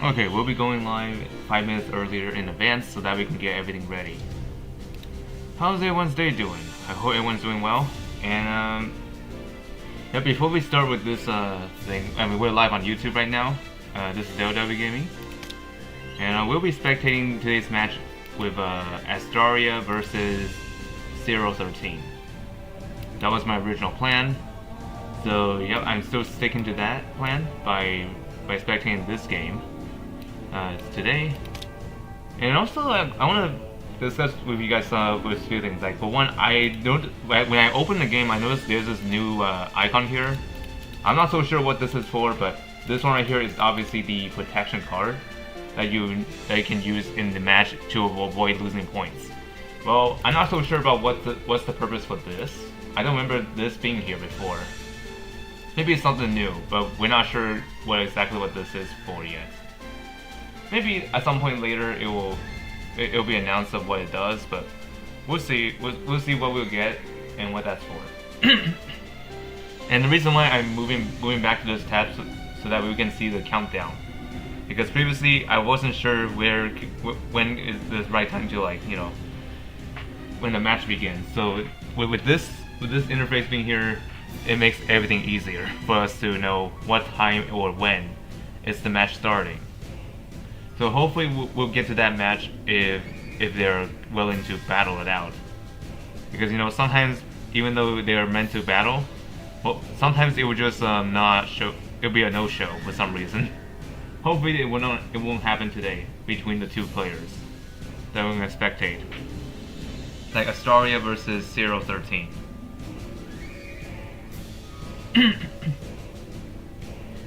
Okay, we'll be going live 5 minutes earlier in advance so that we can get everything ready. How's everyone's day doing? I hope everyone's doing well. And yeah, before we start with this thing, I mean we're live on YouTube right now. This is LW Gaming, and we'll be spectating today's match with Astaria Vs Srial13. That was my original plan. So yep, I'm still sticking to that plan by spectating this game today. And also, I want to discuss with you guys with a few things. Like for one, when I open the game, I noticed there's this new icon here. I'm not so sure what this is for, but this one right here is obviously the protection card that you can use in the match to avoid losing points. Well, I'm not so sure about what's the purpose for this. I don't remember this being here before. Maybe it's something new, but we're not sure exactly what this is for yet. Maybe at some point later it'll be announced of what it does, but we'll see. We'll see what we'll get and what that's for. And the reason why I'm moving back to this tab so that we can see the countdown, because previously I wasn't sure when is the right time to when the match begins. So with this interface being here, it makes everything easier for us to know what time or when is the match starting. So hopefully we'll get to that match if they're willing to battle it out. Because sometimes even though they are meant to battle, well, sometimes it will just not show. It'll be a no-show for some reason. Hopefully it won't happen today between the two players that we're gonna spectate. Like Astaria versus Srial13.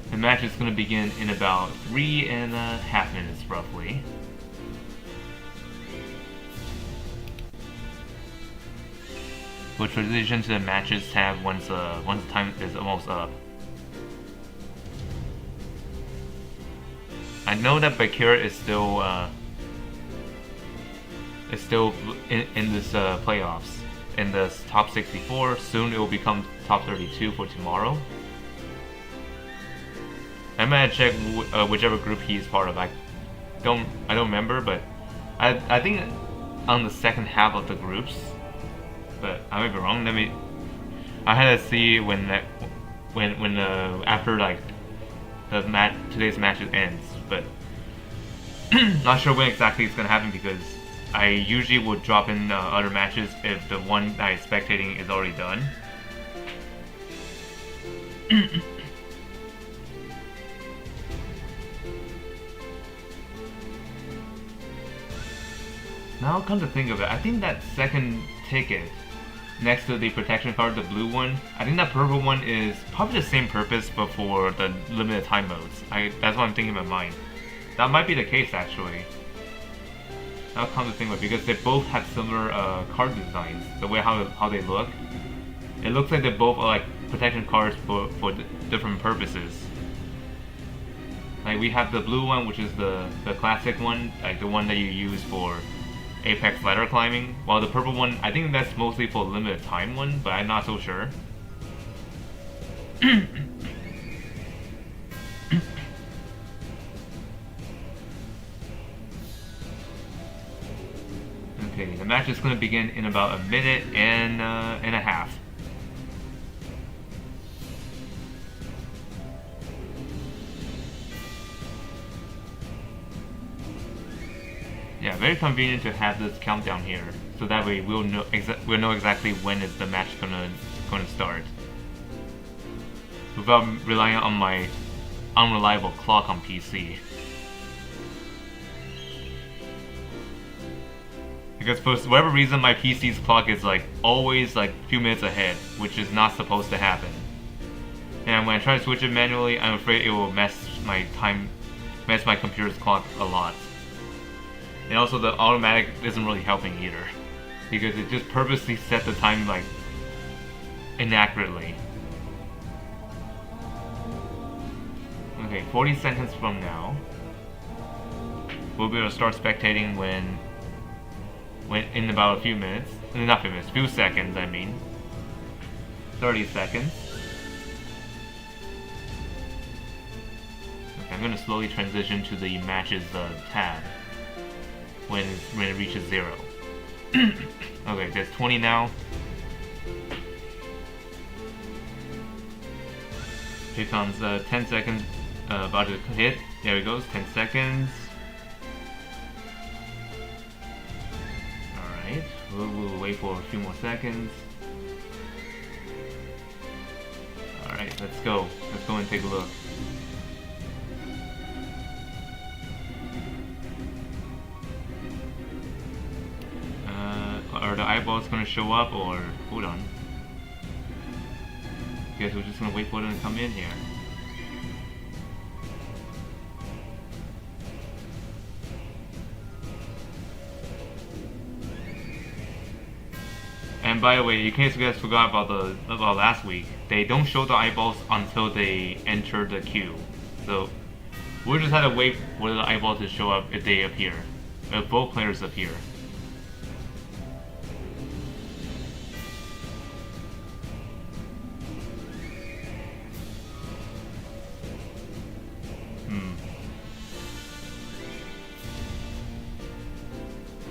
The match is going to begin in about 3.5 minutes, roughly. We'll transition to the matches tab once the time is almost up. I know that Bakira is still in this playoffs. In the top 64, soon it will become top 32 for tomorrow. I'm gonna check whichever group he's part of. I don't remember, but I think on the second half of the groups. But I might be wrong. I had to see when after today's match ends, but not sure when exactly it's gonna happen because I usually would drop in other matches if the one that I'm spectating is already done. Now come to think of it, I think that second ticket next to the protection card, the blue one, I think that purple one is probably the same purpose but for the limited time modes. That's what I'm thinking in my mind. That might be the case actually. Now come to think of it, because they both have similar card designs, the way how they look. It looks like they both are like protection cards for different purposes. Like we have the blue one, which is the classic one, like the one that you use for Apex ladder climbing, while the purple one, I think that's mostly for a limited time one, but I'm not so sure. Okay, the match is going to begin in about a minute and a half. Yeah, very convenient to have this countdown here, so that way we'll know exactly when is the match gonna start, without relying on my unreliable clock on PC. Because for whatever reason, my PC's clock is always a few minutes ahead, which is not supposed to happen. And when I try to switch it manually, I'm afraid it will mess my computer's clock a lot. And also the automatic isn't really helping either, because it just purposely set the time inaccurately. Okay, 40 seconds from now, we'll be able to start spectating when in about a few minutes. Not few minutes, few seconds I mean. 30 seconds. I'm gonna slowly transition to the matches tab when it reaches 0. Okay, there's 20 now. Here comes 10 seconds, about to hit. There it goes, 10 seconds. Alright, we'll wait for a few more seconds. Alright, let's go. Let's go and take a look. Are the eyeballs gonna show up, or hold on? Guess we're just gonna wait for them to come in here. And by the way, in case you guys forgot about last week, they don't show the eyeballs until they enter the queue. So we'll just have to wait for the eyeballs to show up if they appear, if both players appear.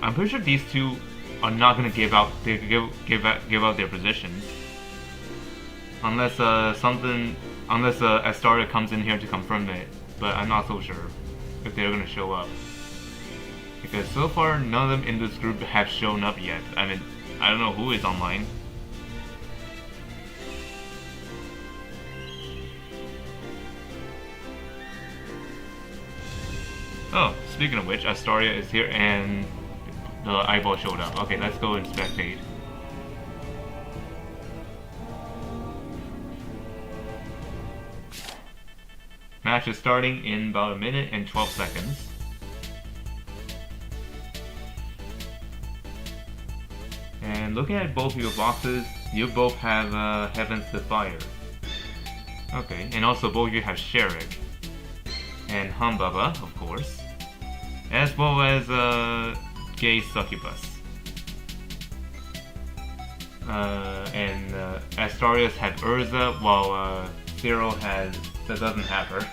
I'm pretty sure these two are not gonna give out their positions unless Astaria comes in here to confirm it. But I'm not so sure if they're gonna show up, because so far none of them in this group have shown up yet. I mean, I don't know who is online. Oh, speaking of which, Astaria is here and the eyeball showed up. Okay, let's go and spectate. Match is starting in about 1 minute and 12 seconds. And looking at both of your boxes, you both have Heavens to Fire. Okay, and also both of you have Sherik and Humbaba, of course, as well as Gay Succubus. And Astarias have Urza, while Zero doesn't have her.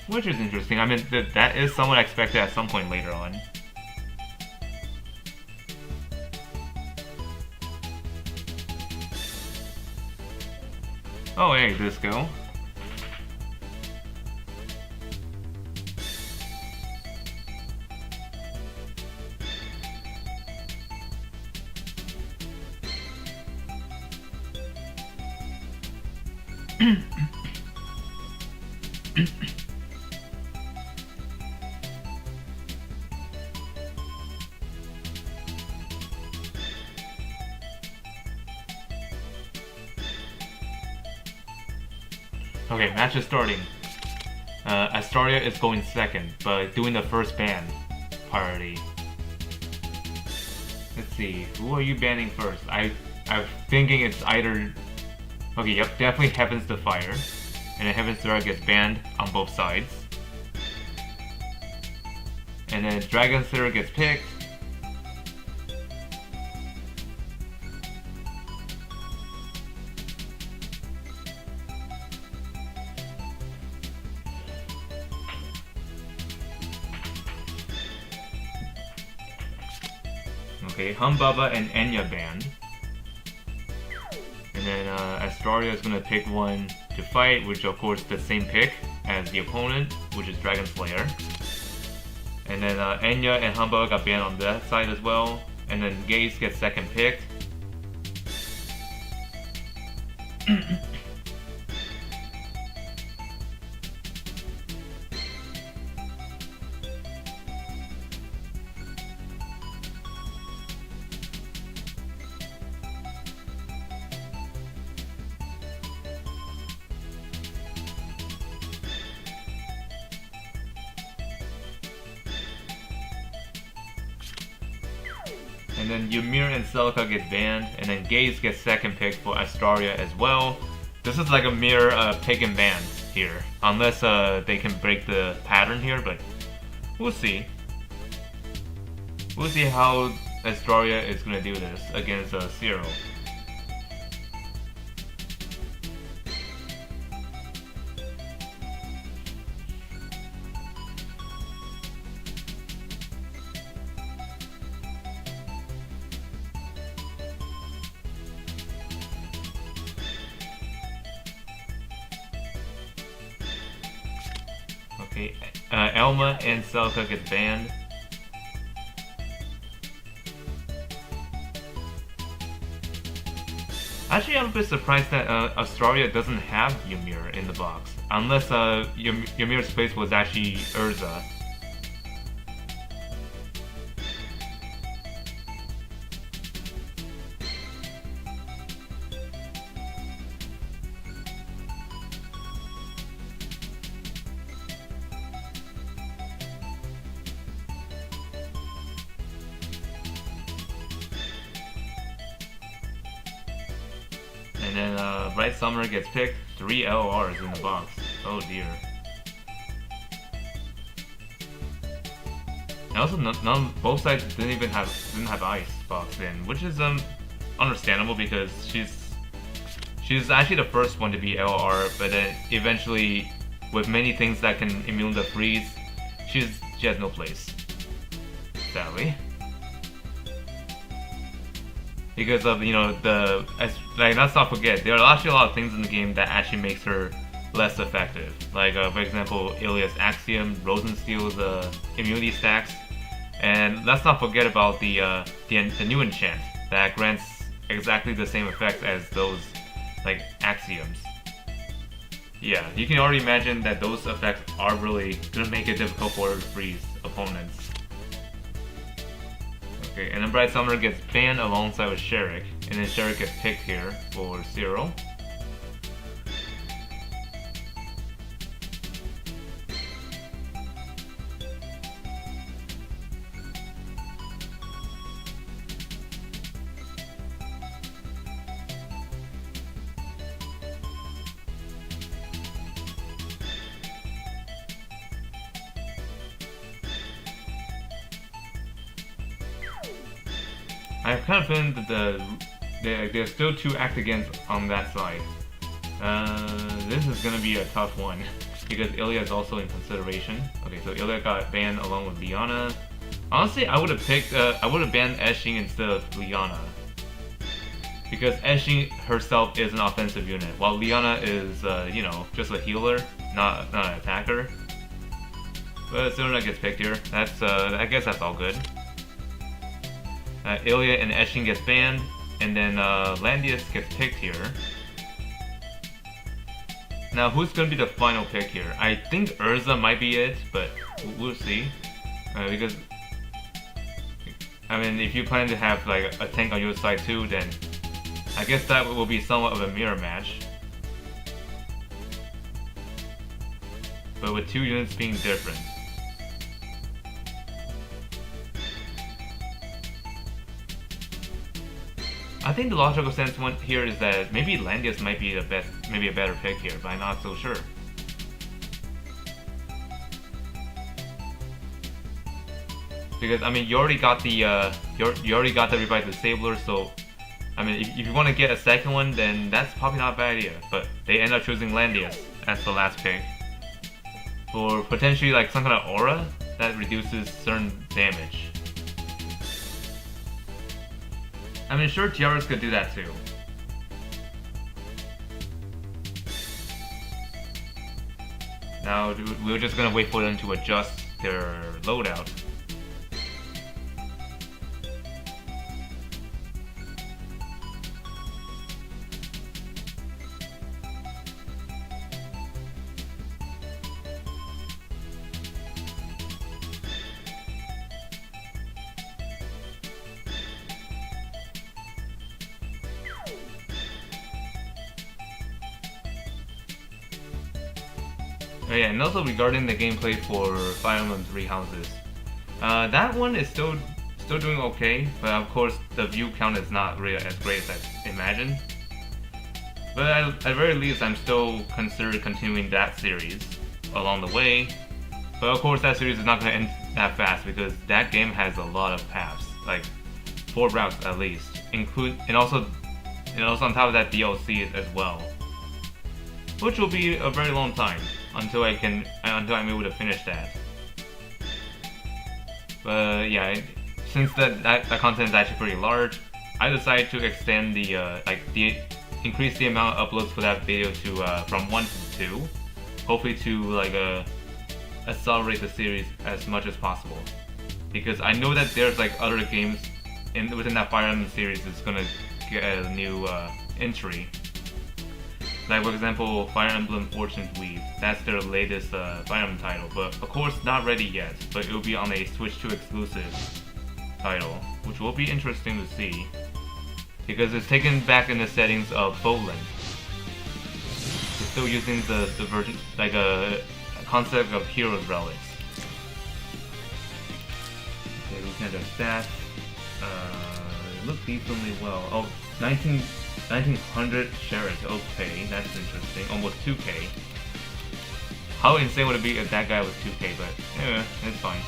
Which is interesting. I mean, that is somewhat expected at some point later on. Oh hey, Disco. Okay, match is starting. Astaria is going second, but doing the first ban priority. Let's see, who are you banning first? I'm thinking it's either... Okay, yep, definitely Heavens to Fire. And then Heavens to Fire gets banned on both sides. And then Dragon Slayer gets picked. Okay, Humbaba and Enya banned. And then Astaria is gonna pick one to fight, which of course the same pick as the opponent, which is Dragon Slayer. And then Enya and Humbaba got banned on that side as well. And then Gaze gets second picked. And then Ymir and Celica get banned, and then Gaze gets second pick for Astaria as well. This is like a mere pick and ban here, unless they can break the pattern here, but we'll see. We'll see how Astaria is gonna do this against Zero. Okay, Elma and Celica get banned. Actually, I'm a bit surprised that Astaria doesn't have Ymir in the box, unless Ymir's place was actually Urza. And then Bright Summer gets picked. 3 LRs in the box. Oh dear. And also, both sides didn't have ice boxed in, which is understandable because she's actually the first one to be LR, but then eventually, with many things that can immune the freeze, she has no place. Sadly. Because of, let's not forget, there are actually a lot of things in the game that actually makes her less effective. Like, for example, Ilia's Axiom, Rosensteel's immunity stacks, and let's not forget about the new enchant that grants exactly the same effects as those, like, Axioms. Yeah, you can already imagine that those effects are really gonna make it difficult for her to freeze opponents. Okay, and then Bright Summer gets banned alongside with Sherik, and then Sherik gets picked here for 0. I have kind of feeling that there's still 2 act against on that side. This is gonna be a tough one because Ilia is also in consideration. Okay, so Ilia got banned along with Liana. Honestly, I would have banned Esching instead of Liana because Esching herself is an offensive unit, while Liana is just a healer, not an attacker. But Serena gets picked here. I guess that's all good. Ilia and Esching gets banned, and then Landius gets picked here. Now, who's going to be the final pick here? I think Urza might be it, but we'll see. Because, I mean, if you plan to have like a tank on your side too, then I guess that will be somewhat of a mirror match. But with 2 units being different. I think the logical sense one here is that maybe Landius might be a better pick here, but I'm not so sure. Because I mean, you already got the Revive Disabler, so I mean, if you want to get a second one, then that's probably not a bad idea. But they end up choosing Landius as the last pick for potentially like some kind of aura that reduces certain damage. I mean, sure, Tiaras could do that too. Now, we're just gonna wait for them to adjust their loadout. Oh yeah, and also regarding the gameplay for Fire Emblem Three Houses, that one is still doing okay, but of course the view count is not really as great as I imagined. But at the very least, I'm still considering continuing that series along the way. But of course, that series is not going to end that fast because that game has a lot of paths, like 4 routes at least, and also on top of that DLC as well, which will be a very long time until I'm able to finish that. But yeah, since that content is actually pretty large, I decided to extend increase the amount of uploads for that video to from 1 to 2, hopefully to accelerate the series as much as possible, because I know that there's like other games within that Fire Emblem series that's gonna get a new entry. Like for example, Fire Emblem Fortune's Weave. That's their latest Fire Emblem title, but of course not ready yet. But it will be on a Switch 2 exclusive title, which will be interesting to see, because it's taken back in the settings of Poland. It's still using the version, like a concept of Heroes Relics. Okay, looking at their stats, it looks decently well. Oh, 1900 Sherrod. Okay, that's interesting. Almost 2k. How insane would it be if that guy was 2k? But yeah, it's fine.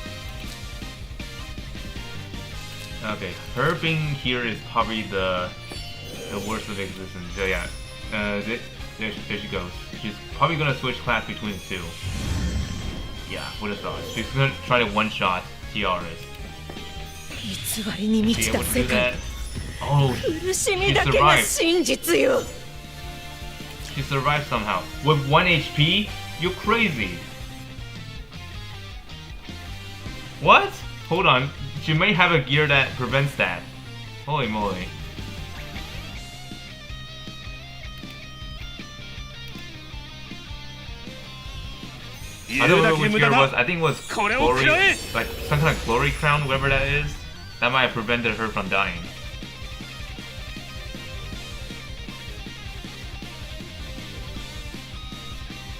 Okay, her being here is probably the worst of existence. So yeah, there she goes. She's probably gonna switch class between the two. Yeah, what a thought. She's gonna try to one-shot Tiaras. Is she able to do that? Oh, she survived. She survived somehow. With 1 HP? You're crazy. What? Hold on. She may have a gear that prevents that. Holy moly. I don't know which gear it was. I think it was glory, like some kind of glory crown, whatever that is. That might have prevented her from dying.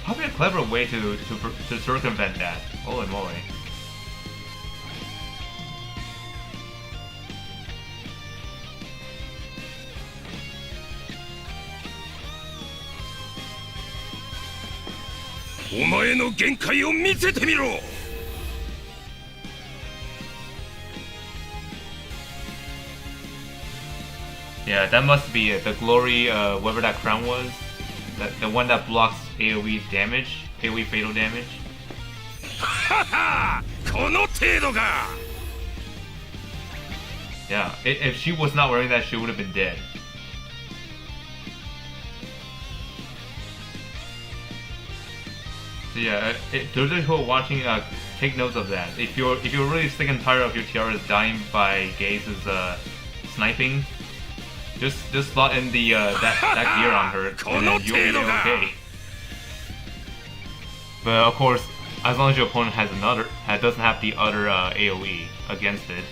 Probably a clever way to circumvent that. Holy moly. Yeah, that must be it. The glory, whatever that crown was. The one that blocks AoE damage, AoE fatal damage. Yeah, if she was not wearing that, she would have been dead. So yeah, those who are watching, take notes of that. If you're really sick and tired of your tiaras dying by Gaze's sniping, just slot in the that gear on her, and then you'll be okay. But of course, as long as your opponent doesn't have the other AoE against it.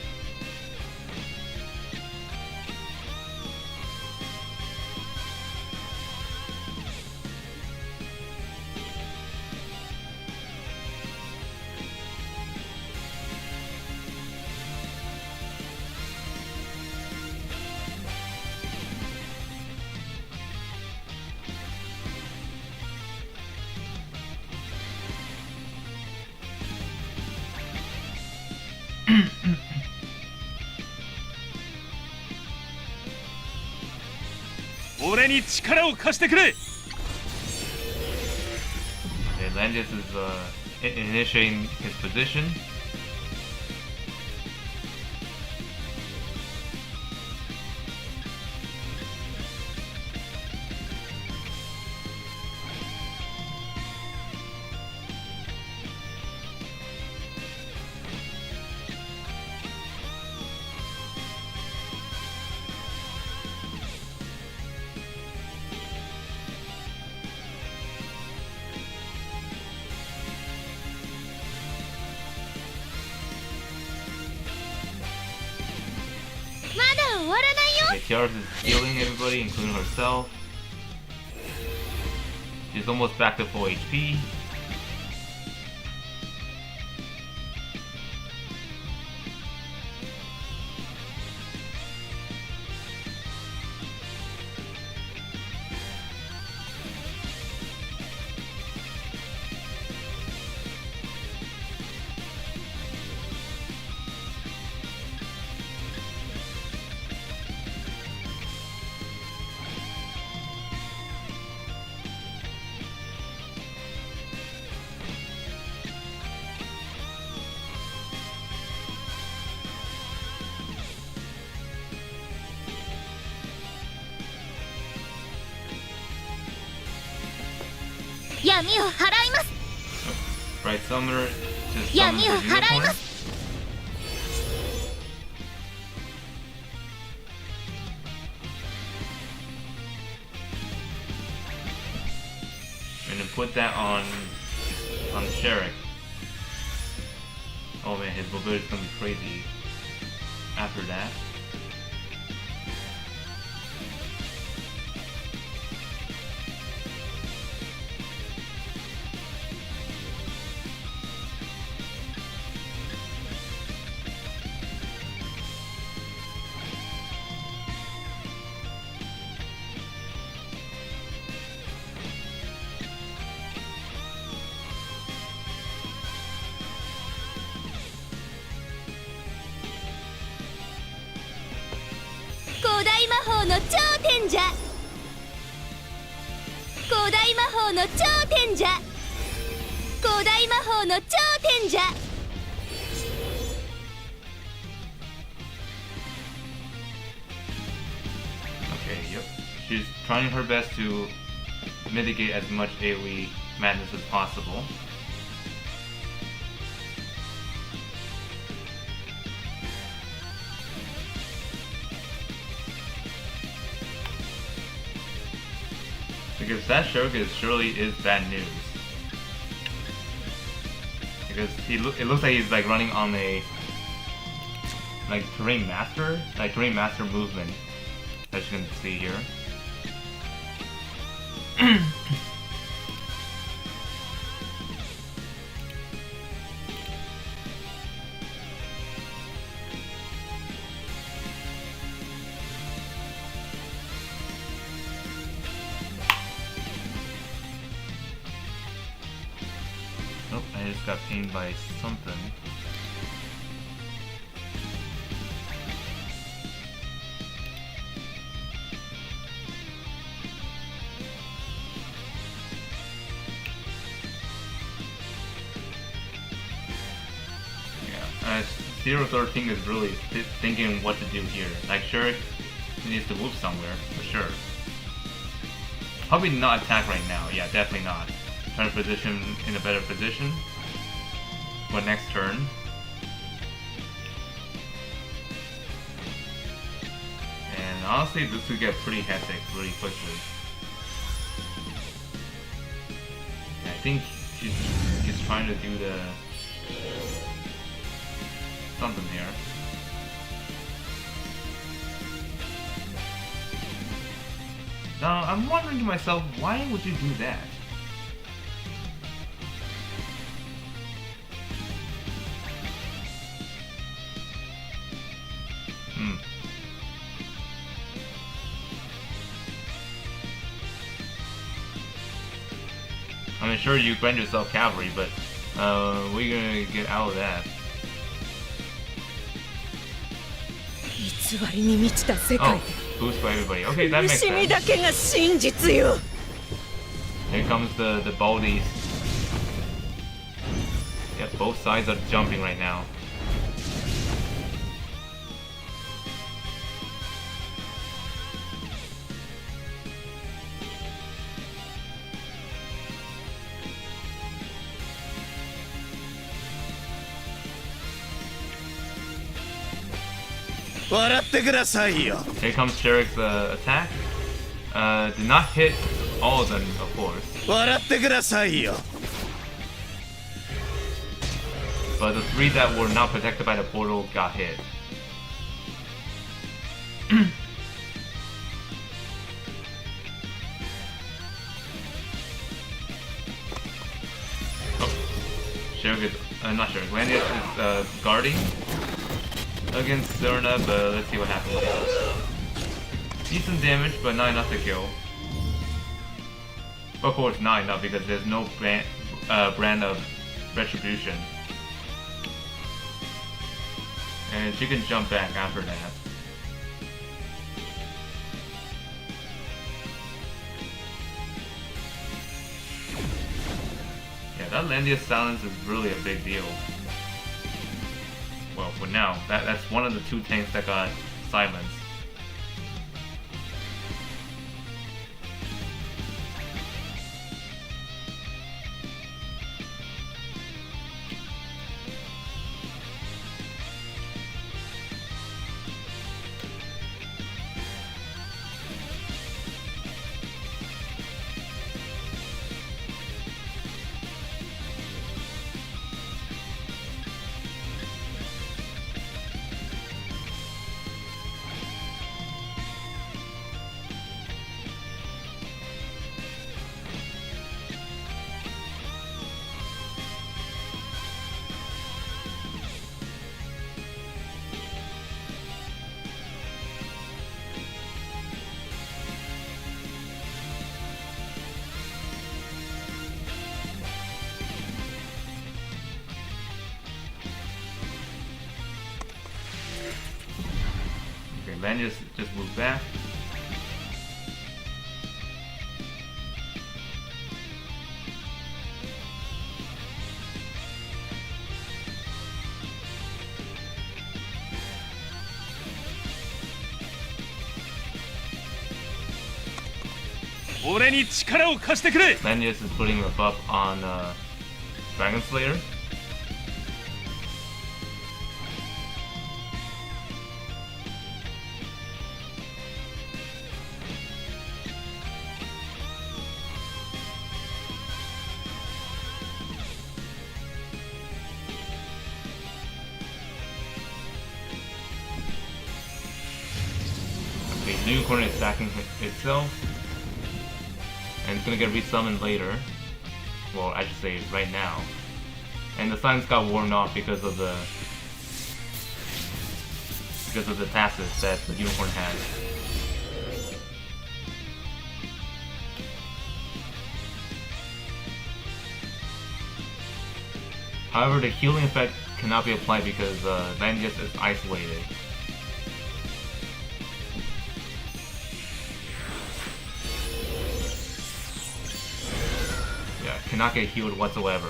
Landis is initiating his position. Tiaras is healing everybody, including herself. She's almost back to full HP. Bright Summoner just summons the unicorn. And then put that on Sherrick. Oh man, his mobility is gonna be crazy after that. Okay, yep. She's trying her best to mitigate as much AoE madness as possible. Because that Shogun surely is bad news. Because it looks like he's like running on a terrain master movement, as you can see here. Oh, I just got pinged by something. Yeah, Srial13 is really thinking what to do here. Like, sure, he needs to move somewhere, for sure. Probably not attack right now, yeah, definitely not. Trying to position in a better position for next turn. And honestly, this could get pretty hectic really quickly. Yeah, I think she's trying to do the something here. Now, I'm wondering to myself, why would you do that? I mean, sure, you grant yourself cavalry, but we're gonna get out of that. Oh, boost for everybody. Okay, that makes sense. Here comes the baldies. Yep, both sides are jumping right now. Here comes Sherrick's attack. Did not hit all of them, of course. But the three that were not protected by the portal got hit. Oh, Sherrick is, not Sherrick, Landius is guarding against Zerna, but let's see what happens. Decent damage, but not enough to kill. Of course, not enough because there's no brand of retribution. And she can jump back after that. Yeah, that Landius silence is really a big deal. Well, for now, that's one of the two tanks that got silenced. Landius just moves back. Landius is putting a buff on Dragon Slayer. Okay, the Unicorn is stacking itself. And it's gonna get resummoned later. Well, I should say right now. And the silence got worn off because of the passive that the Unicorn has. However, the healing effect cannot be applied because Landius is isolated. Cannot get healed whatsoever.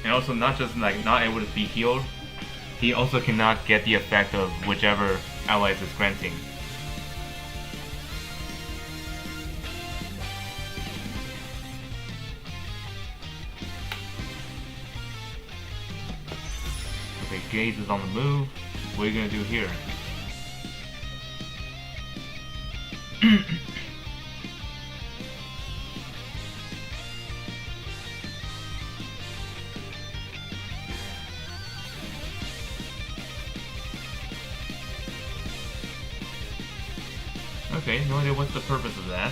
And also not just like not able to be healed, he also cannot get the effect of whichever allies is granting. Okay, Gaze is on the move. What are you gonna do here? Okay, no idea what's the purpose of that.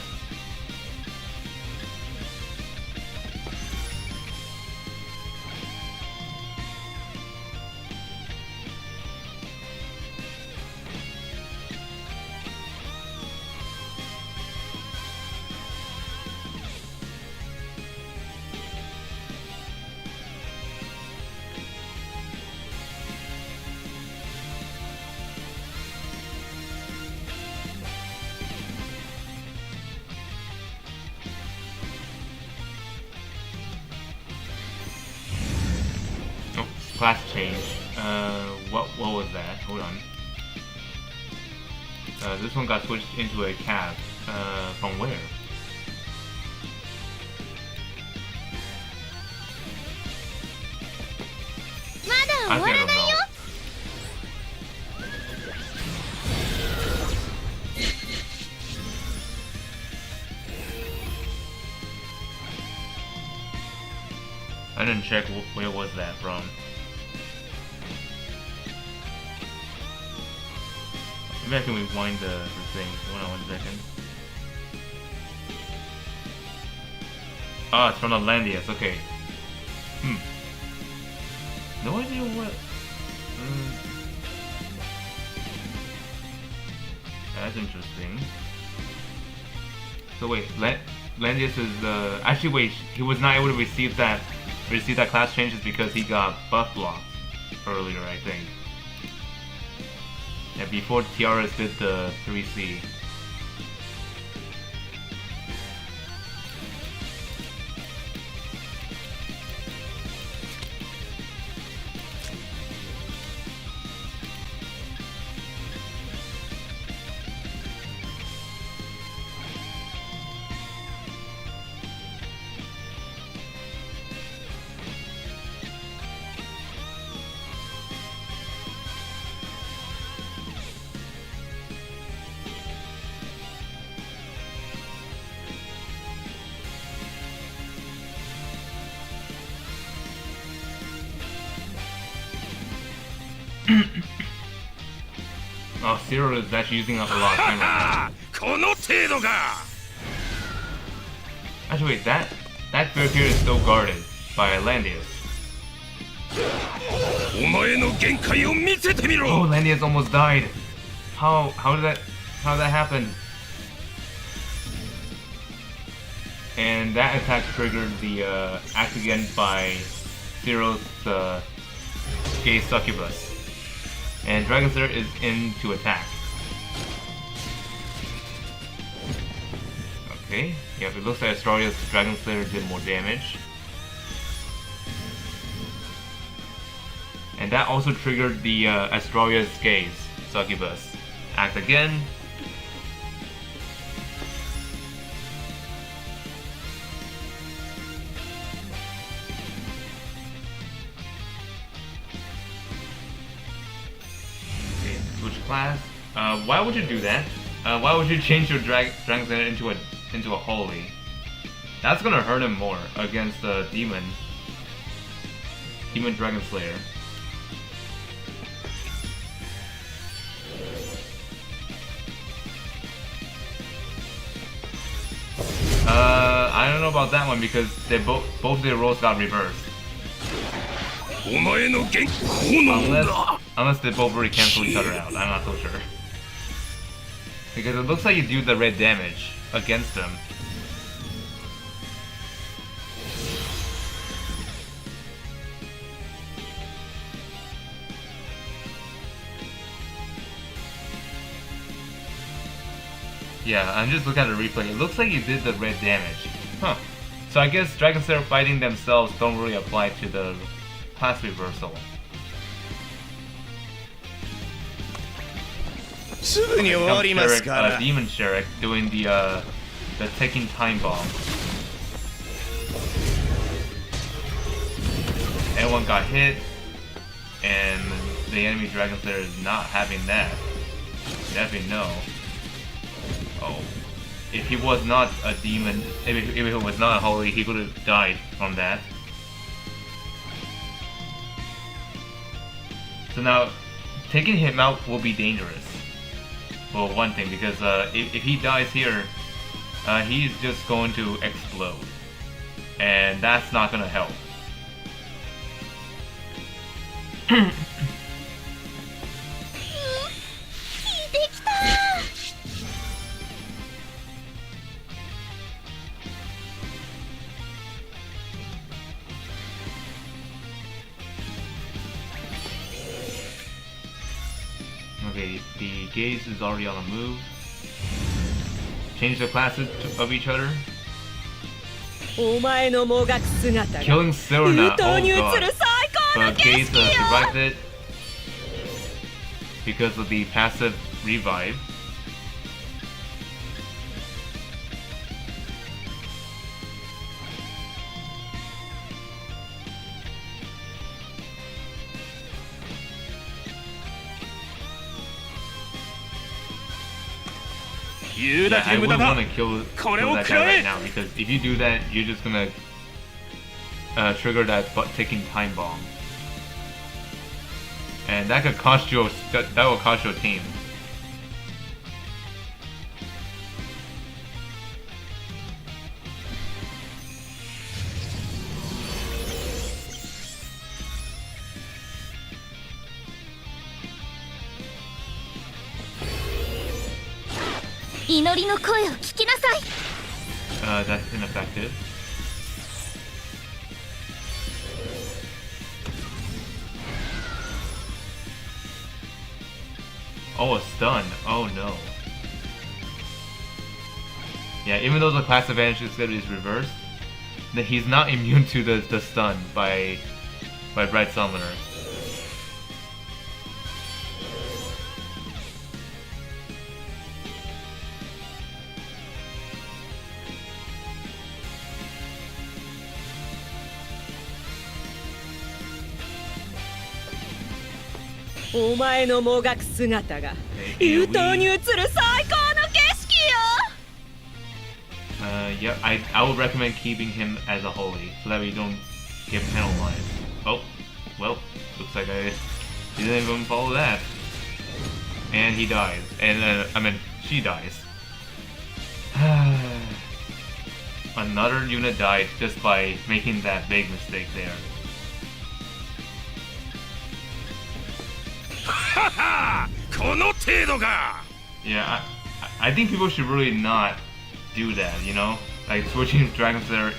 Class change. What was that? Hold on. This one got switched into a cab. From where? I don't know. I didn't check where was that from. Maybe I can rewind the thing. Hold on 1 second. Ah, it's from the Landius, okay. No idea what... That's interesting. So wait, Landius is actually wait, he was not able to receive that class changes because he got buff blocked earlier, I think. Yeah, before Tiaras did the 3C. Oh, Cyril is actually using up a lot of time right now. Actually, wait, that fair period is still guarded by Landius. Oh, Landius almost died. How did that happen? and that attack triggered the act again by Zero's Gay Succubus. And Langrisser is in to attack. Okay, yeah, it looks like Astaria's Dragon Slayer did more damage. And that also triggered the Astaria's Gaze Succubus. Act again. Okay, switch class. Why would you do that? Why would you change your Dragon Slayer into a Holy? That's gonna hurt him more against the Demon Dragon Slayer. I don't know about that one because they both their rolls got reversed. Unless they both already cancel each other out, I'm not so sure. Because it looks like you do the red damage against them. Yeah, I'm just looking at the replay. It looks like you did the red damage. Huh. So I guess Dragon Slayer fighting themselves don't really apply to the class reversal. Demon Sherrick doing the ticking time bomb. Everyone got hit, and the enemy Dragon Slayer is not having that. Definitely no. Oh, if he was not a demon, if he was not a holy, he could have died from that. So now, taking him out will be dangerous. Well, one thing, because if he dies here, he's just going to explode. And that's not gonna help. Okay, the Gaze is already on the move. Change the classes of each other. Killing Serena, oh god. But Gaze survived it because of the passive revive. Yeah, I wouldn't want to kill that guy right now because if you do that, you're just gonna trigger that butt-ticking time bomb, and that could cost you. That will cost your team. That's ineffective. Oh, a stun. Oh no. Yeah, even though the class advantage is reversed, he's not immune to the stun by Bright Summoner. Yeah, I would recommend keeping him as a holy so that we don't get penalized. Oh, well, looks like I didn't even follow that. And he dies. And I mean, she dies. Another unit died just by making that big mistake there. Yeah, I think people should really not do that, you know? like switching Dragon Slayer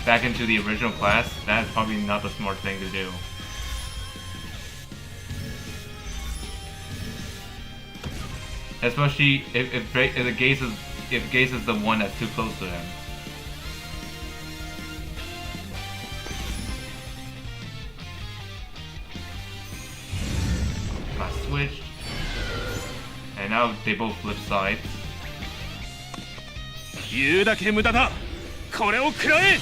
back into the original class, that's probably not the smart thing to do. Especially if Gaze is the one that's too close to him. Switched. And now they both flip sides. 言うだけ無駄だ。これを食らえ。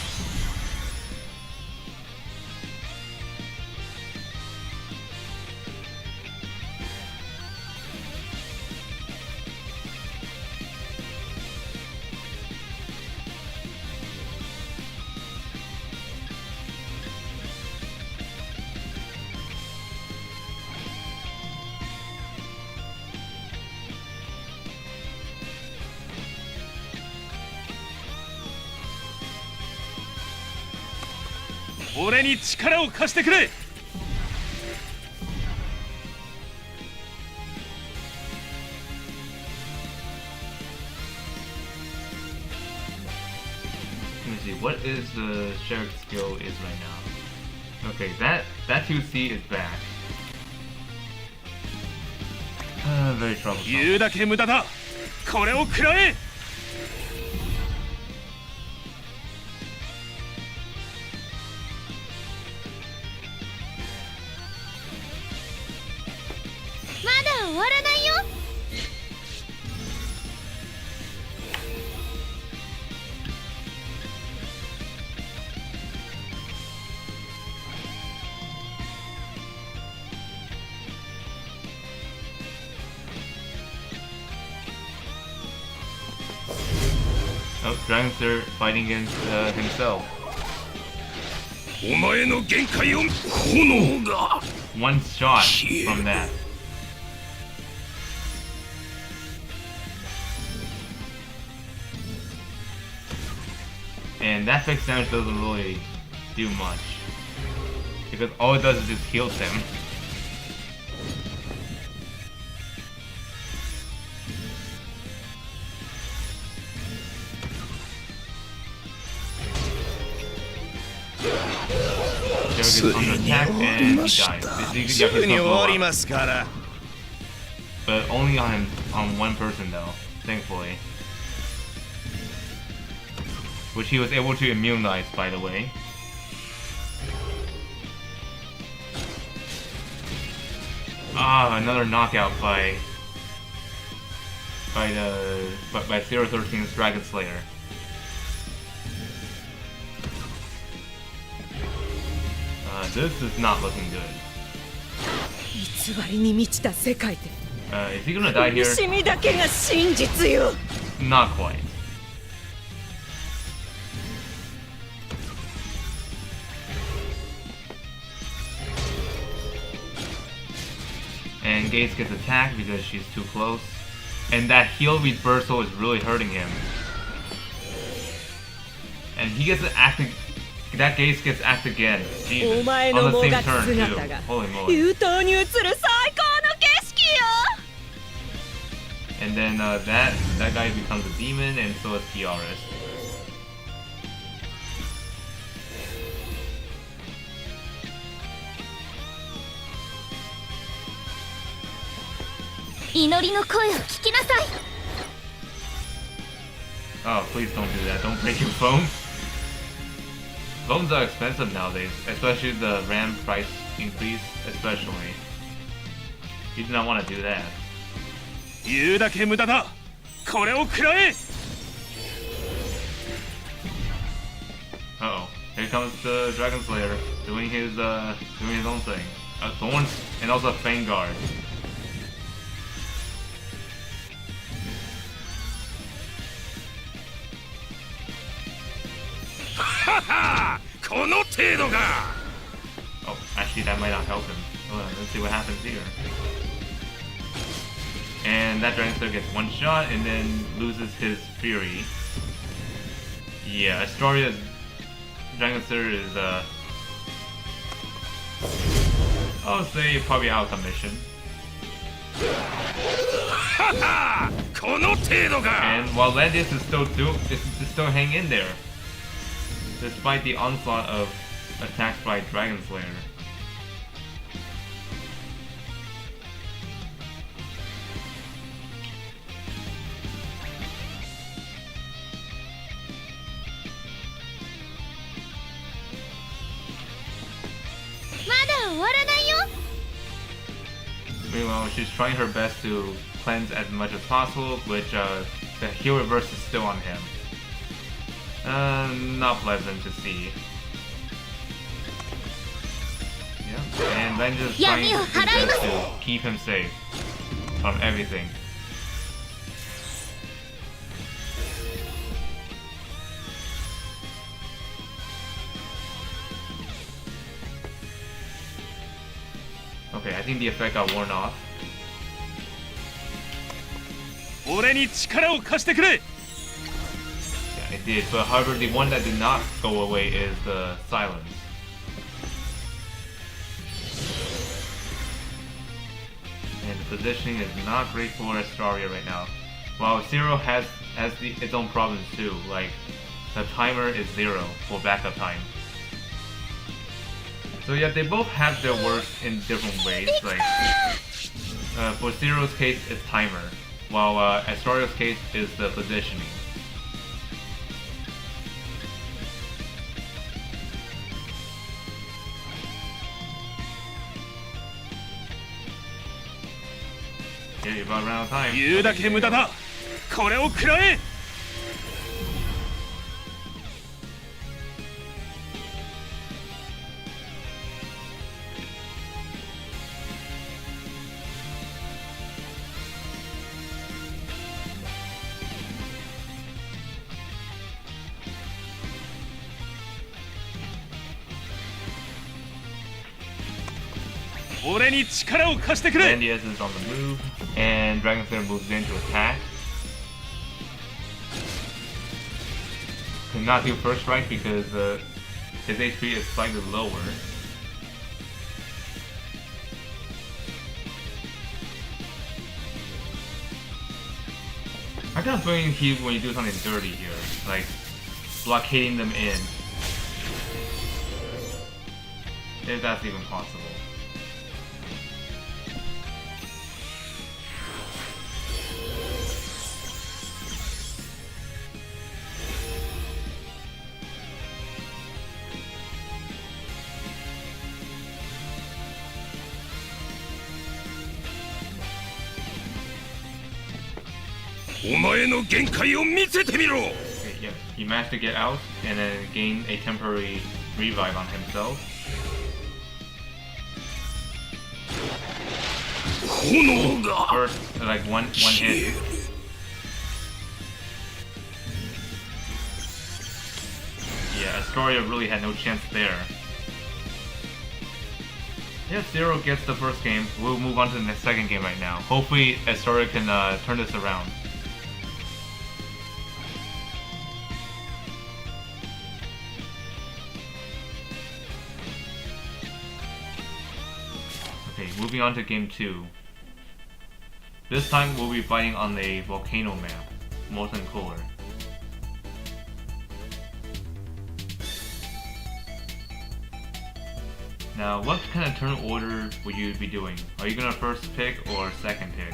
俺に力を貸してくれ。Let me see, what is the shared skill is right now? Okay, that 2C is back. Very troublesome. 言うだけ無駄だ。これを食らえ。Oh, Dragon Slayer fighting against himself. お前の限界を炎が。One shot from that. And that fixed damage doesn't really do much. Because all it does is just heals him. Gets under attack and he dies. But only on one person though, thankfully. Which he was able to immunize, by the way. Ah, another knockout by 013's Dragon Slayer. This is not looking good. Is he gonna die here? Not quite. And Gaze gets attacked because she's too close. And that heal reversal is really hurting him. And he gets to act. That Gaze gets act again. Jesus. On the same turn too. Holy moly. And then that guy becomes a demon, and so is Tiaris. Oh, please don't do that. Don't break your phone. Phones are expensive nowadays, especially the RAM price increase, especially. You do not want to do that. 言うだけ無駄だ。これを食らえ。Uh-oh. Here comes the Dragon Slayer doing his own thing. Thorns and also Fang Guard. Haha! この程度が。 Oh, actually that might not help him. Let's see what happens here. And that Dragon Slayer gets one shot and then loses his fury. Yeah, Astaria's Dragon Slayer is I'll say probably out of commission. Haha! この程度か。 And while Landius is still hanging in there, despite the onslaught of attacks by Dragon Slayer. Meanwhile, she's trying her best to cleanse as much as possible, which the heal reverse is still on him. Not pleasant to see. Yeah, and then just trying his best to keep him safe from everything. Okay, I think the effect got worn off. 俺に力を貸してくれ。 Yeah, it did. But however, the one that did not go away is the silence. And the positioning is not great for Astaria right now. While Zero has its own problems too. Like the timer is 0 for backup time. So yeah, they both have their worst in different ways. Like for Zero's case, it's timer, while Astaria's case is the positioning. Yeah, you're about around time. 言うだけ無駄だ。これを食らえ。 俺に力を貸してくれ。 Landius is on the move, and Dragon Slayer moves in to attack. Could not do first strike because his HP is slightly lower. I got a feeling when you do something dirty here, like blockading them in, if that's even possible. Okay, yeah, he managed to get out and then gain a temporary revive on himself. First, like one hit. Yeah, Astaria really had no chance there. Yeah, Zero gets the first game. We'll move on to the second game right now. Hopefully, Astaria can turn this around. Okay, moving on to game 2. This time we'll be fighting on a volcano map, molten cooler. Now, what kind of turn order would you be doing? Are you gonna first pick or second pick?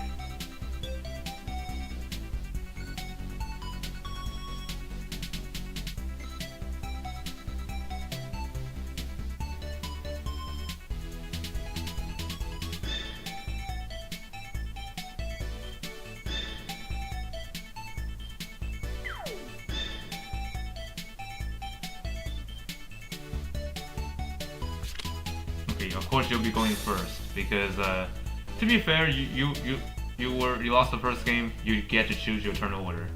Of course, you'll be going first because, to be fair, you lost the first game. You get to choose your turn order.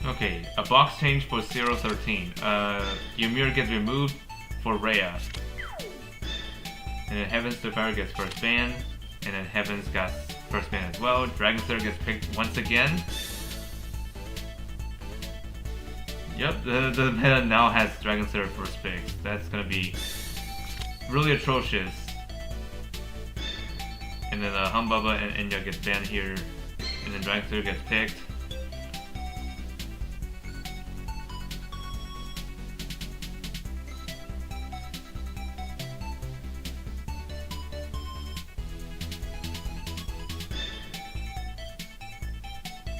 Okay, a box change for Srial13. Your mirror gets removed for Rhea. And then Heaven's Devourer gets first ban. And then Heaven's got first ban as well. Langrisser gets picked once again. Yep, the meta now has Langrisser first picks. That's gonna be really atrocious. And then Humbaba and Enya gets banned here. And then Langrisser gets picked.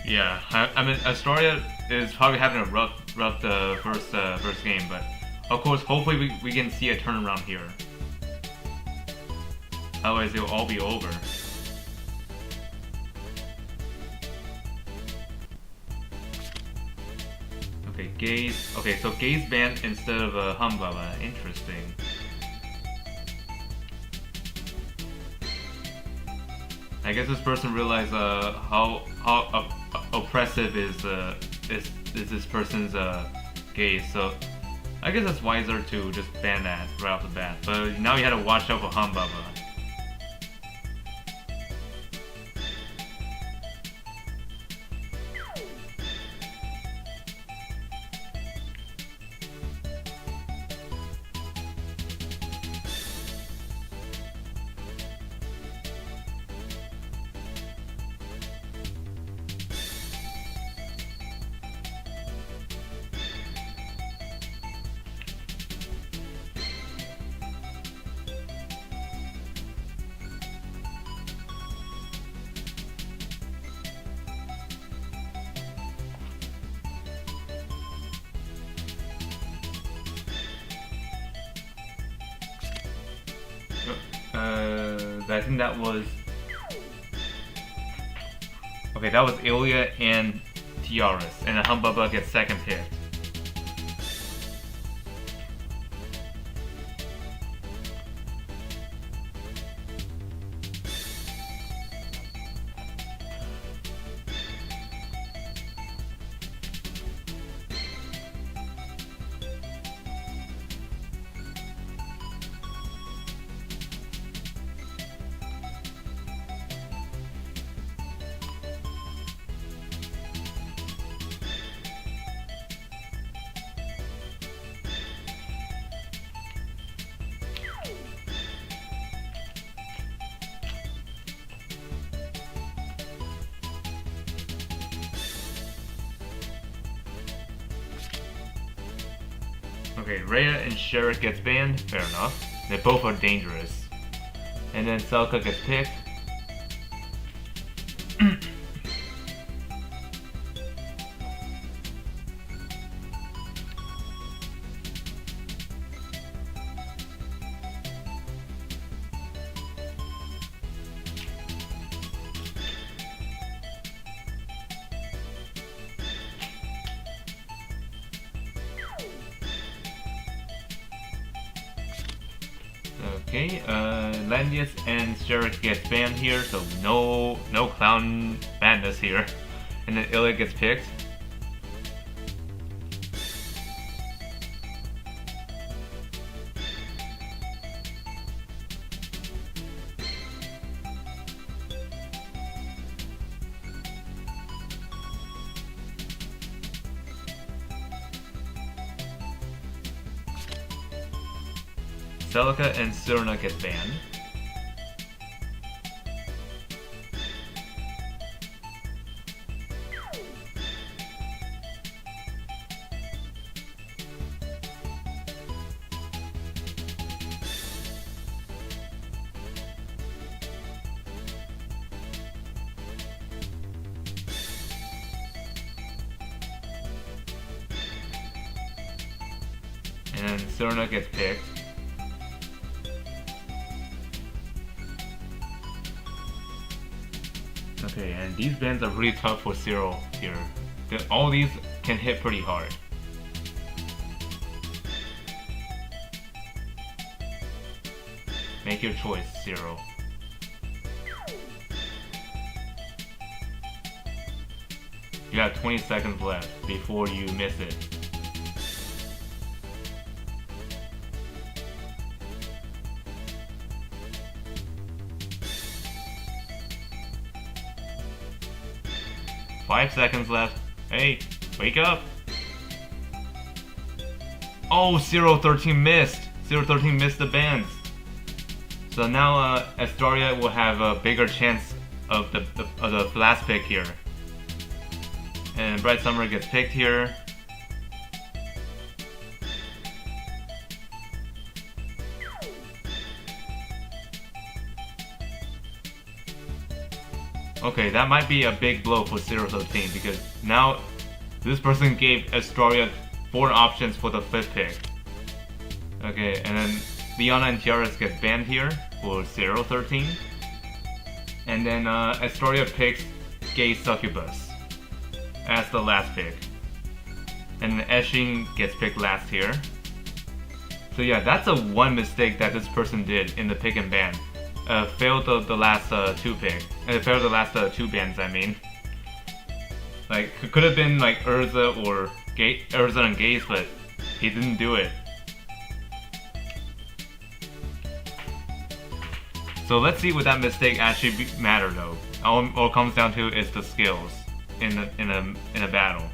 Yeah, I mean Astaria is probably having a rough first game, but of course, hopefully we can see a turnaround here. Otherwise, it will all be over. Okay, Gaze. Okay, so Gaze banned instead of Humbaba. Interesting. I guess this person realized how oppressive is this person's gaze. So I guess it's wiser to just ban that right off the bat. But now you had to watch out for Humbaba. I think that was... Okay, that was Ilya and Tiaras, and then Humbaba gets second pick. Okay, Rhea and Sherrick gets banned, fair enough. They both are dangerous. And then Selka gets picked. Okay, Landius and Sherrick gets banned here, so no clown madness here. And then Ilya gets picked. Celica and Serna get banned. And then Serna gets picked. Okay, and these bans are really tough for Srial here. All these can hit pretty hard. Make your choice, Srial. You have 20 seconds left before you miss it. 5 seconds left. Hey, wake up! Oh, 013 missed! 013 missed the bands. So now Astaria will have a bigger chance of the last pick here. And Bright Summer gets picked here. Okay, that might be a big blow for 013 because now this person gave Astaria 4 options for the 5th pick. Okay, and then Leona and Tiaras get banned here for 013. And then Astaria picks Gay Succubus as the last pick. And then Eshin gets picked last here. So yeah, that's a one mistake that this person did in the pick and ban. Failed the last 2 picks. Failed the last 2 bans, I mean. Like, could have been like Urza or Urza and Gaze, but he didn't do it. So let's see what that mistake actually matter though. All it comes down to is the skills in a battle.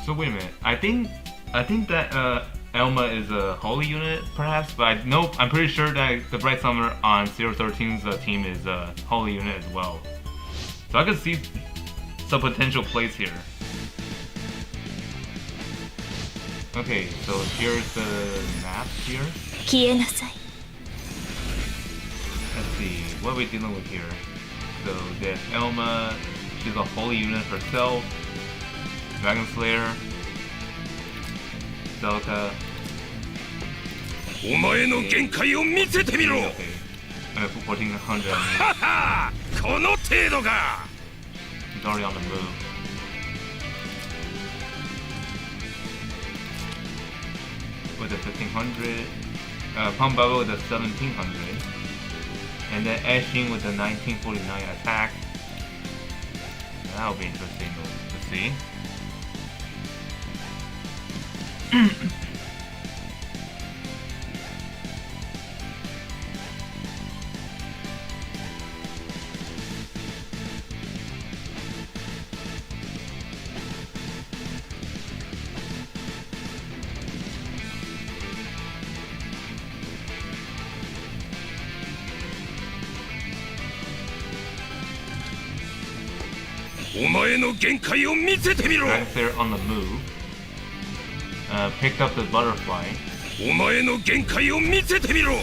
So wait a minute. I think that Elma is a holy unit, perhaps, but I'm pretty sure that the Bright Summer on 013's team is a holy unit as well. So I could see some potential plays here. Okay, so here's the map here. Let's see, what are we dealing with here? So there's Elma, she's a holy unit herself. Dragon Slayer, Celica. お前の限界を見せてみろ。 Okay. 1400. はは、この程度か。 He's already on the move. With a 1500, Pump Bubble with a 1700, and then Eshin with a 1949 attack. That'll be interesting to see. Langrisser on the move. Picked up the butterfly. お前の限界を見せてみろ。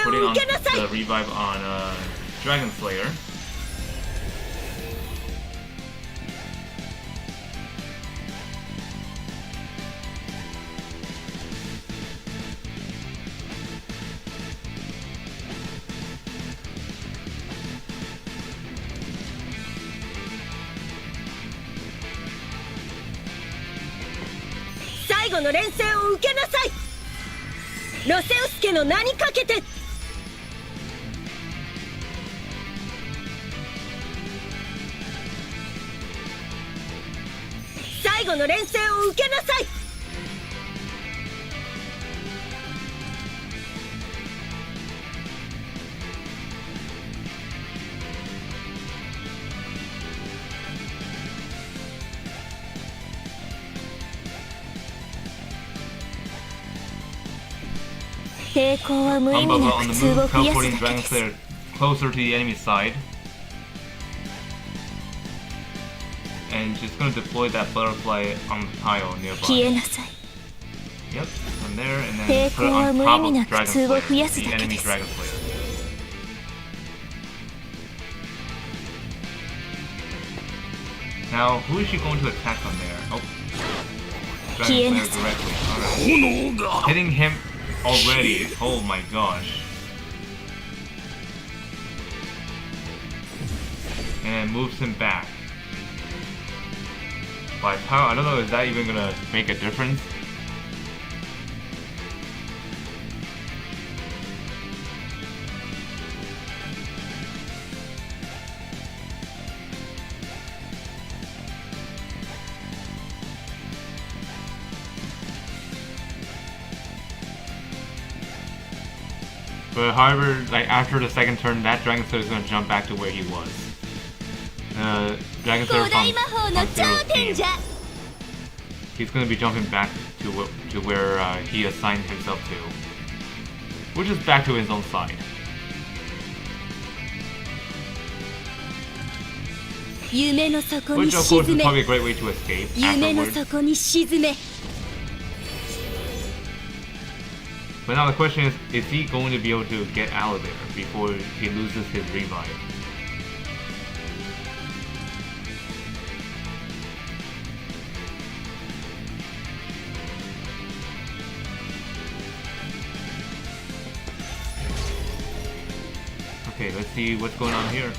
Putting on the revive on Dragon Slayer. 抵抗は無意味 Humbaba な on 苦 the 痛を move, 増やす teleporting だけ Dragon です Slayer closer to the enemy side. And she's gonna deploy that butterfly on the tile 消 nearby. えなさい Yep, from there and then 抵 put it 抗は on 無意 top 味 of な Dragon 苦痛を増や Slayer, す the だけ enemy です Dragon Slayer. Now, who is she going to attack on there? Oh, Dragon Slayer directly. Alright. 炎が Hitting him already. Oh my gosh. And then moves him back. But how? I don't know. Is that even gonna make a difference? But however, like after the second turn, that Dragon Slayer is gonna jump back to where he was. Dragon Slayer 古代魔法の from 頂 Zero's 点 team. じゃ He's gonna be jumping back to where he assigned himself to, which is back to his own side. 夢の底に Which of course 沈 is め probably a great way to escape 夢の afterwards. 底に沈め But now the question is he going to be able to get out of there before he loses his revive? Okay, let's see what's going on here.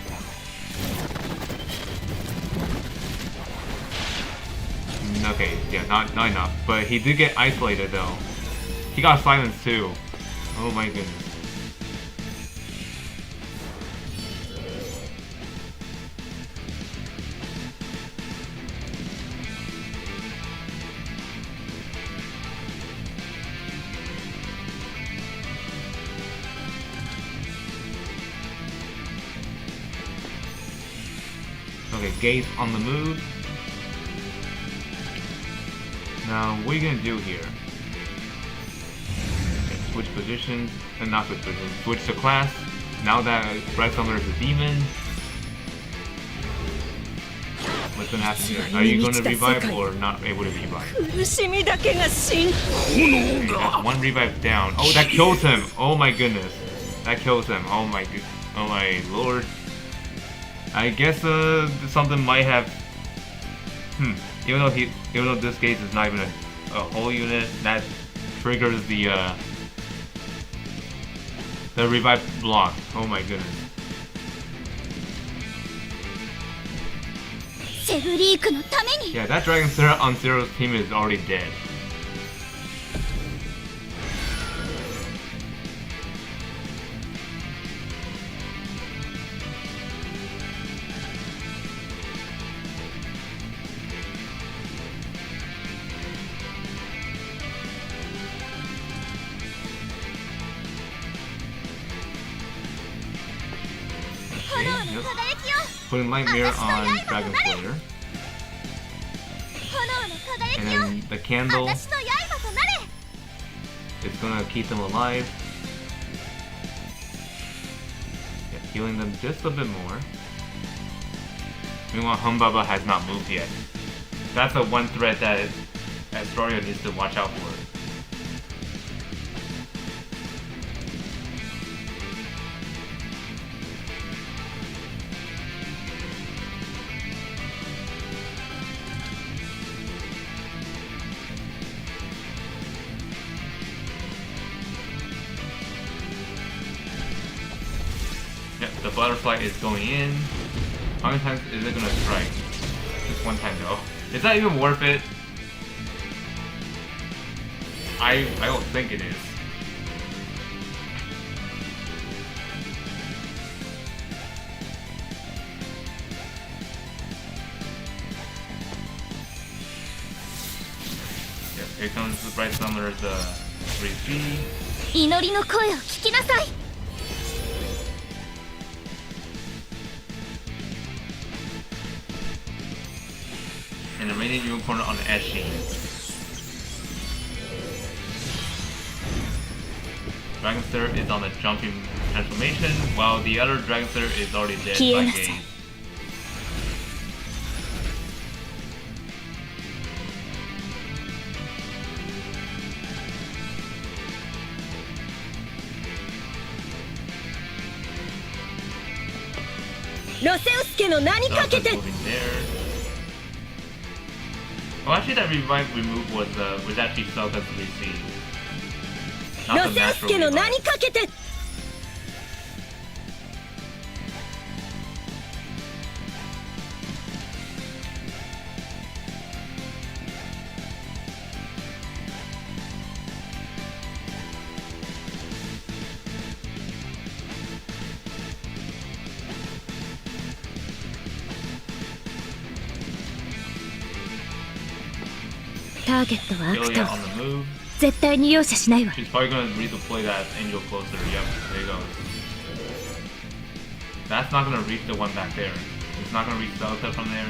Okay, yeah, not enough. But he did get isolated though. He got silenced too. Oh my goodness. Okay, Gaze on the move. Now, what are you gonna do here? Okay, switch position, and not switch position, switch to class. Now that Bright Summoner is a demon, what's gonna happen here? Are you gonna revive or not able to revive? 苦しみだけが死ん Okay, that's one revive down. Oh, that kills him! Oh my goodness. That kills him. Oh my lord. I guess something might have. Even though this Gaze is not even a whole unit, that triggers the revive block. Oh my goodness. セブリークのために Yeah, that Dragon Slayer on Zero's team is already dead. Okay, yep. Putting Light Mirror on Dragon Slayer. 炎の And 輝きを then the candle 私の刃となれ is gonna keep them alive. Yeah, healing them just a bit more. Meanwhile, Humbaba has not moved yet. That's the one threat that Astaria needs to watch out for. Yep, the butterfly is going in. How many times is it gonna strike? Just one time though. Is that even worth it? I don't think it is. Yep, here comes the Bright Summoner's 3C. 祈りの声を聞きなさい And the remaining unicorn on the Eshin. Dragonsir is on the jumping transformation, while the other Dragonsir is already dead by 消えなさい Gaze. Zelda's moving there. Oh, actually, that revive remove was actually Zelda's receive. Not the natural revive. ターゲットはアク Ilya ト on the move. 絶対に容赦しないわ She's probably gonna redeploy that Angel closer. Yep, there you go. That's not gonna reach the one back there. It's not gonna reach Zelda from there.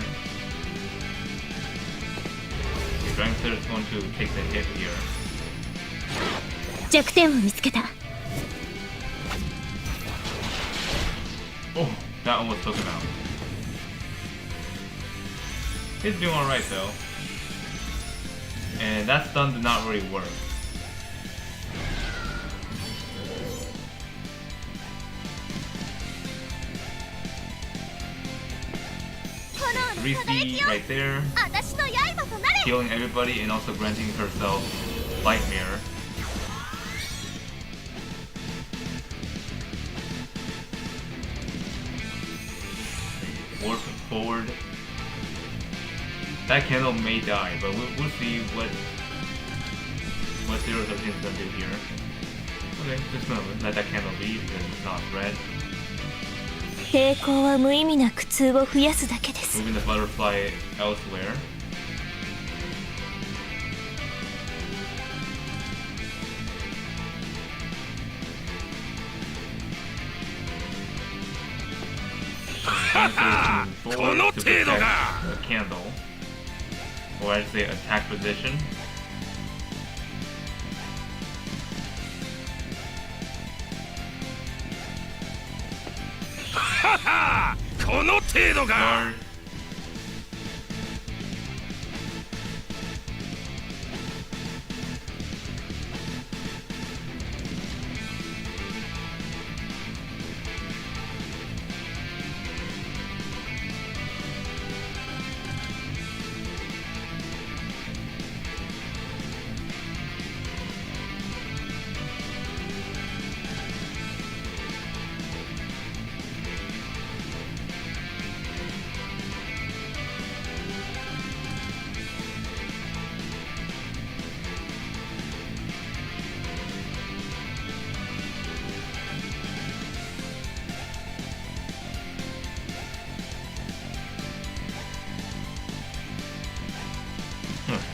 The Dragonsir is going to take the hit here. 弱点を見つけた Oh, that almost took him out. He's doing alright though. And that stun did not really work. Reese right there, 私の刃となれ healing everybody and also granting herself Light Mirror. Warp forward. That candle may die, but we'll see what 013 is gonna do here. Okay, just gonna let that candle be because it's not red. 抵抗は無意味な苦痛を増やすだけです Moving the butterfly elsewhere. Forward to protect the candle, or I'd say attack position. Haha! この程度か Guard.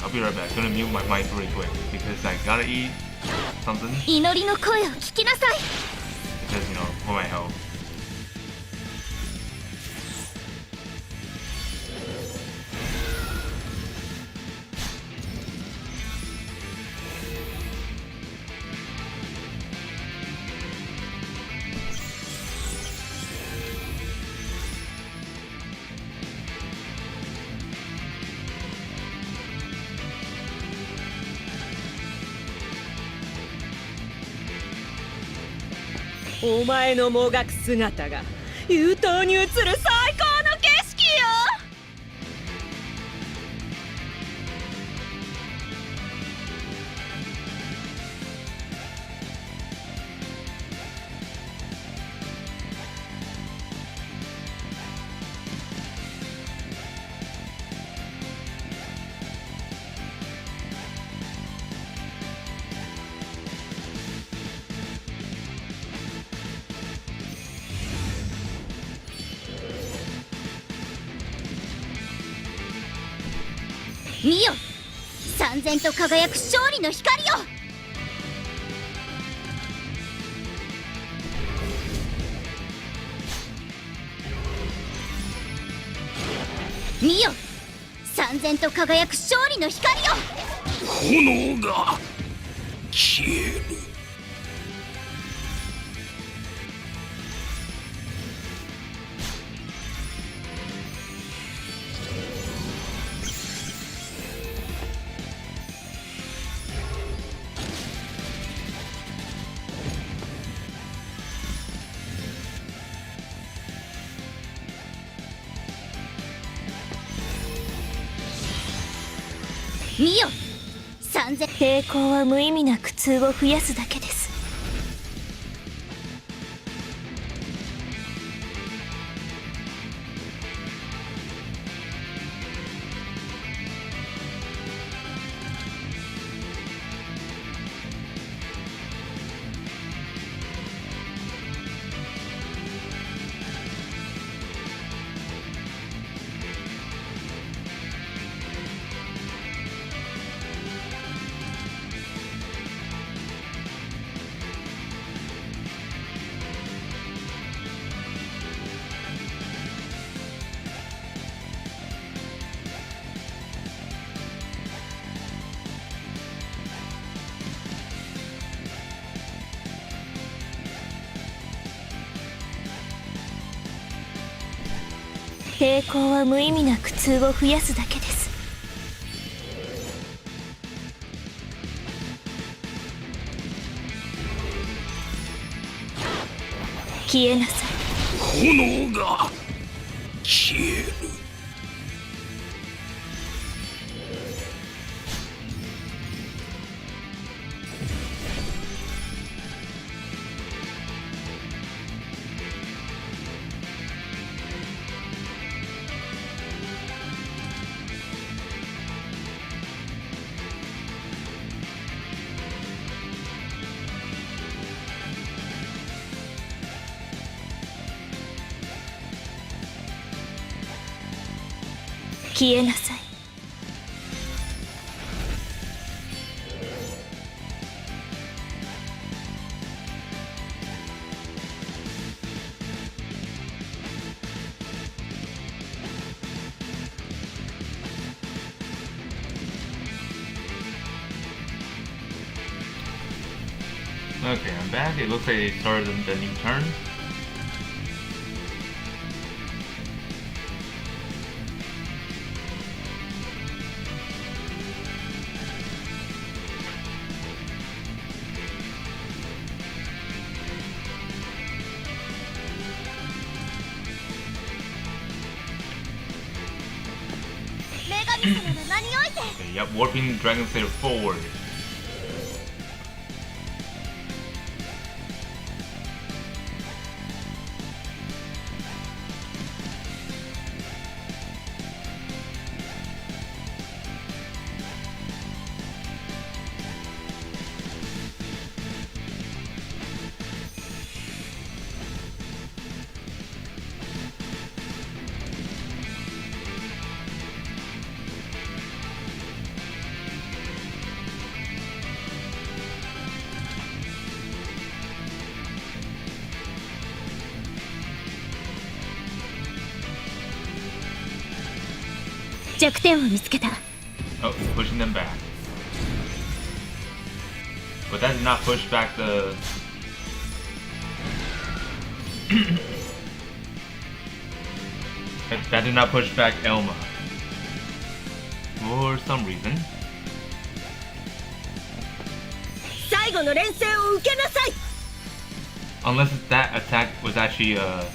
I'll be right back. Gonna mute my mic really quick because I gotta eat something. 祈りの声を聞きなさい Because, you know, for my health.「お前のもがく姿が優等に映る最高の景色よ!」見よ燦然と輝く勝利の光よ見よ燦然と輝く勝利の光よ炎が消える見よ3000。抵抗は無意味な苦痛を増やすだけです。抵抗は無意味な苦痛を増やすだけです。消えなさい。炎が消える。消えなさい。Okay, I'm back. It looks like they started the new turn. Okay, yep, warping Dragon Slayer forward. Oh, pushing them back. But that did not push back the... that did not push back Elma. For some reason. Unless that attack was actually I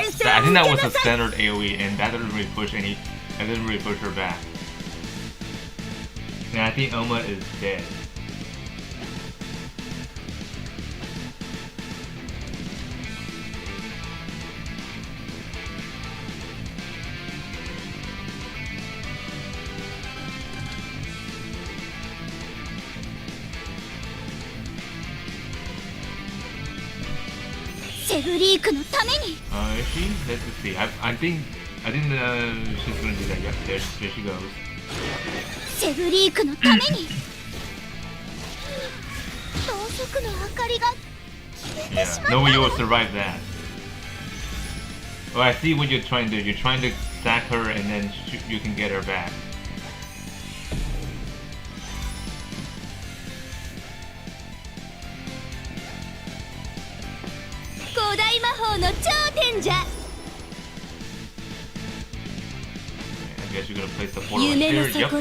think that was a standard AoE and that didn't really push any... I didn't really push her back. And I think Elma is dead. Is she? Let's see. I think she's gonna do that. Yep, there she goes. Yeah, no way you will survive that. Well, I see what you're trying to do. You're trying to stack her and then you can get her back. I guess you're gonna place the portal right here. Yep.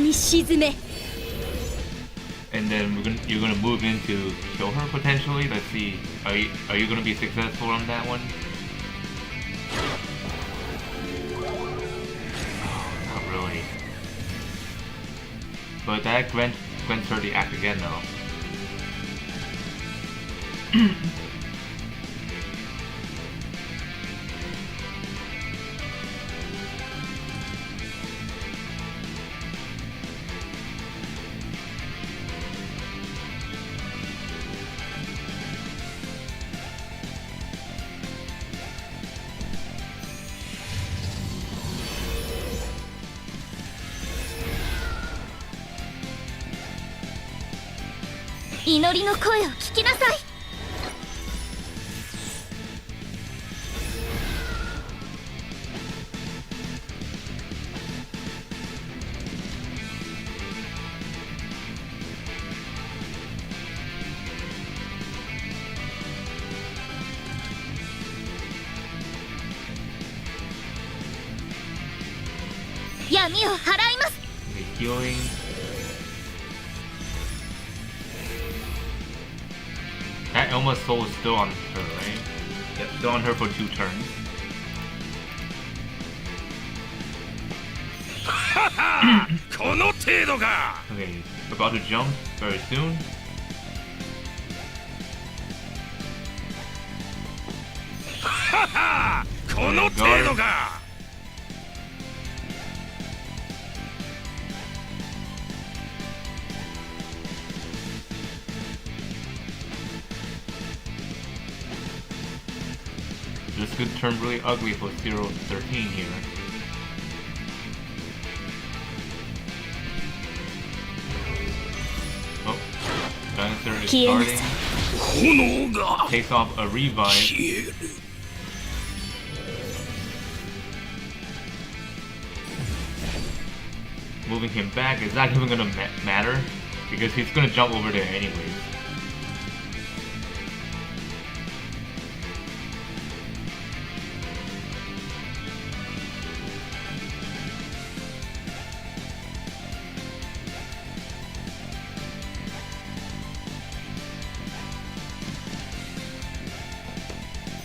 And then you're gonna move in to kill her potentially. Let's see. Are you gonna be successful on that one? Oh, not really. But that Gwen's heard the act again though. 祈りの声を聞きなさい。闇を払います。 The healing. That Elma's soul is still on her, right? Yep, still on her for 2 turns. Haha! この程度か! Okay, about to jump very soon. Haha! この程度か! This could turn really ugly for 013 here. Oh, Langrisser is starting. 炎が Takes off a revive. 消える Moving him back is not even gonna matter because he's gonna jump over there anyways.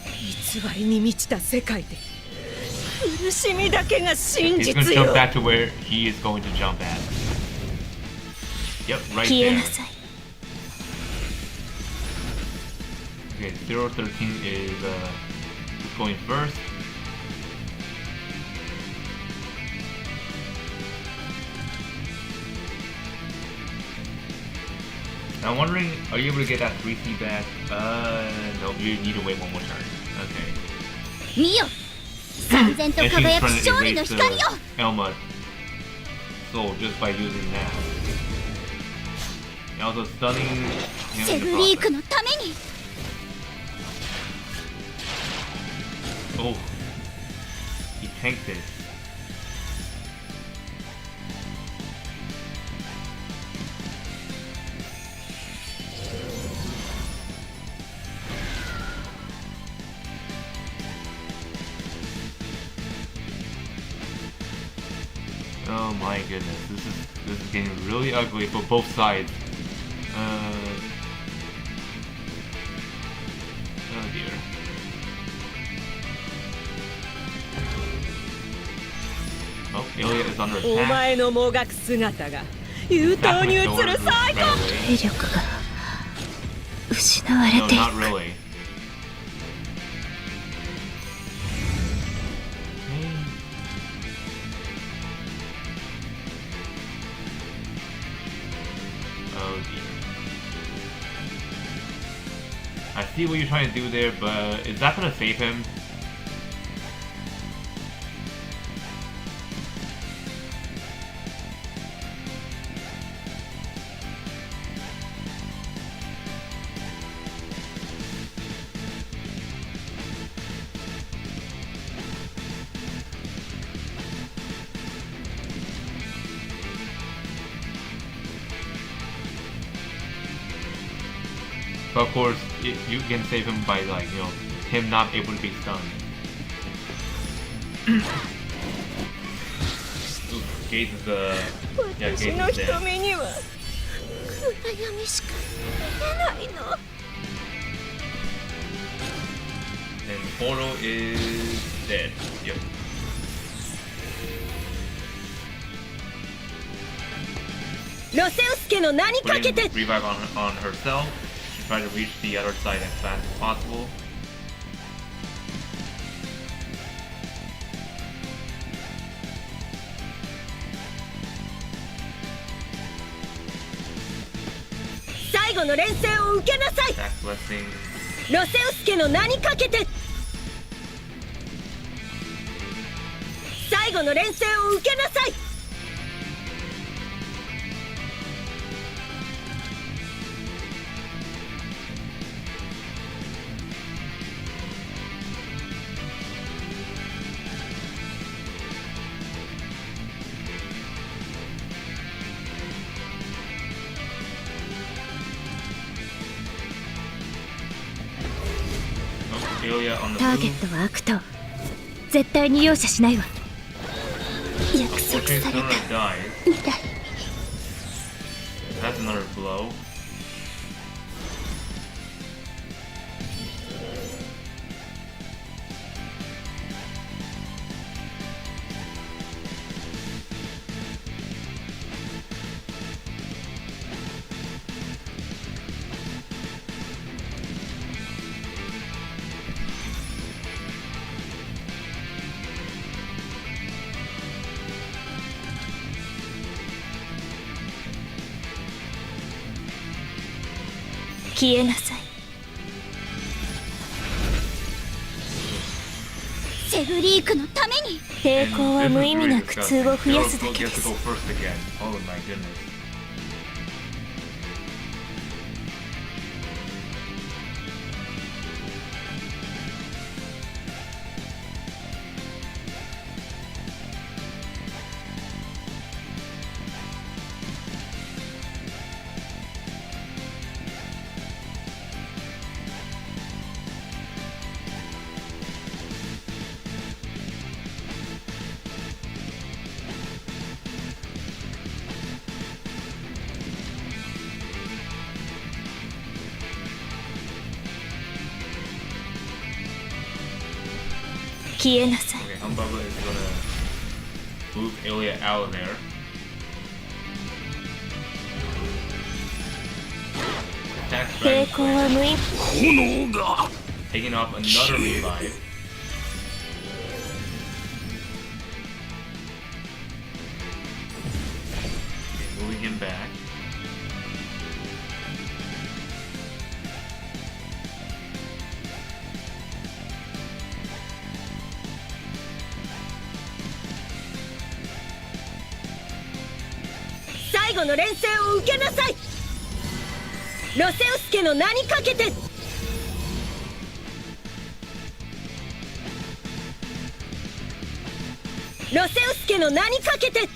He's He's gonna jump back to where he is going to jump at. Yep, right 消え there. なさい。 Okay, 013 is going first. Now I'm wondering, are you able to get that 3C back? No, you need to wait one more turn. Okay. 見よ、燦然と And she's 輝く trying to 勝利の erase 光よ。 Elma soul just by using that. And also stunning him セ in the ブリー process. クのために。 Oh, he tanked this. Oh my goodness, this is getting really ugly for both sides. Oh dear. Oh, Ilya is under お attack. 前のもがく姿が優 Attack 等 with に映 sword る right 最高 away. 体力が失われ No, てい not く。 really. Oh dear. I see what you're trying to do there, but is that gonna save him? But of course, you can save him by, like, you know, him not able to be stunned. Ooh, Gaze is yeah, 私 Gaze の is dead. 瞳には暗闇しか見えないの。 And Portal is dead. Yep. ロセウスケの名にかけ putting て revive on herself. She tried to reach the other side as fast as possible.「最後の連戦を受けなさい Attack blessing. ロセウスケの名にかけて最後の連戦を受けなさいターゲットは悪党絶対に容赦しないわ約束されたみたい That's another blow.「消えなさい」セブリークのために抵抗は無意味な苦痛を増やすだけです Go first again. Oh my goodness. 消えなさい Okay, Humbaba is gonna move Ilya out of there. Attack 抵 Dragon 抗は Flame, 無意味炎が taking off another revive. Okay, moving him back.「最後の連戦を受けなさいロセウスケの名にかけてロセウスケの名にかけて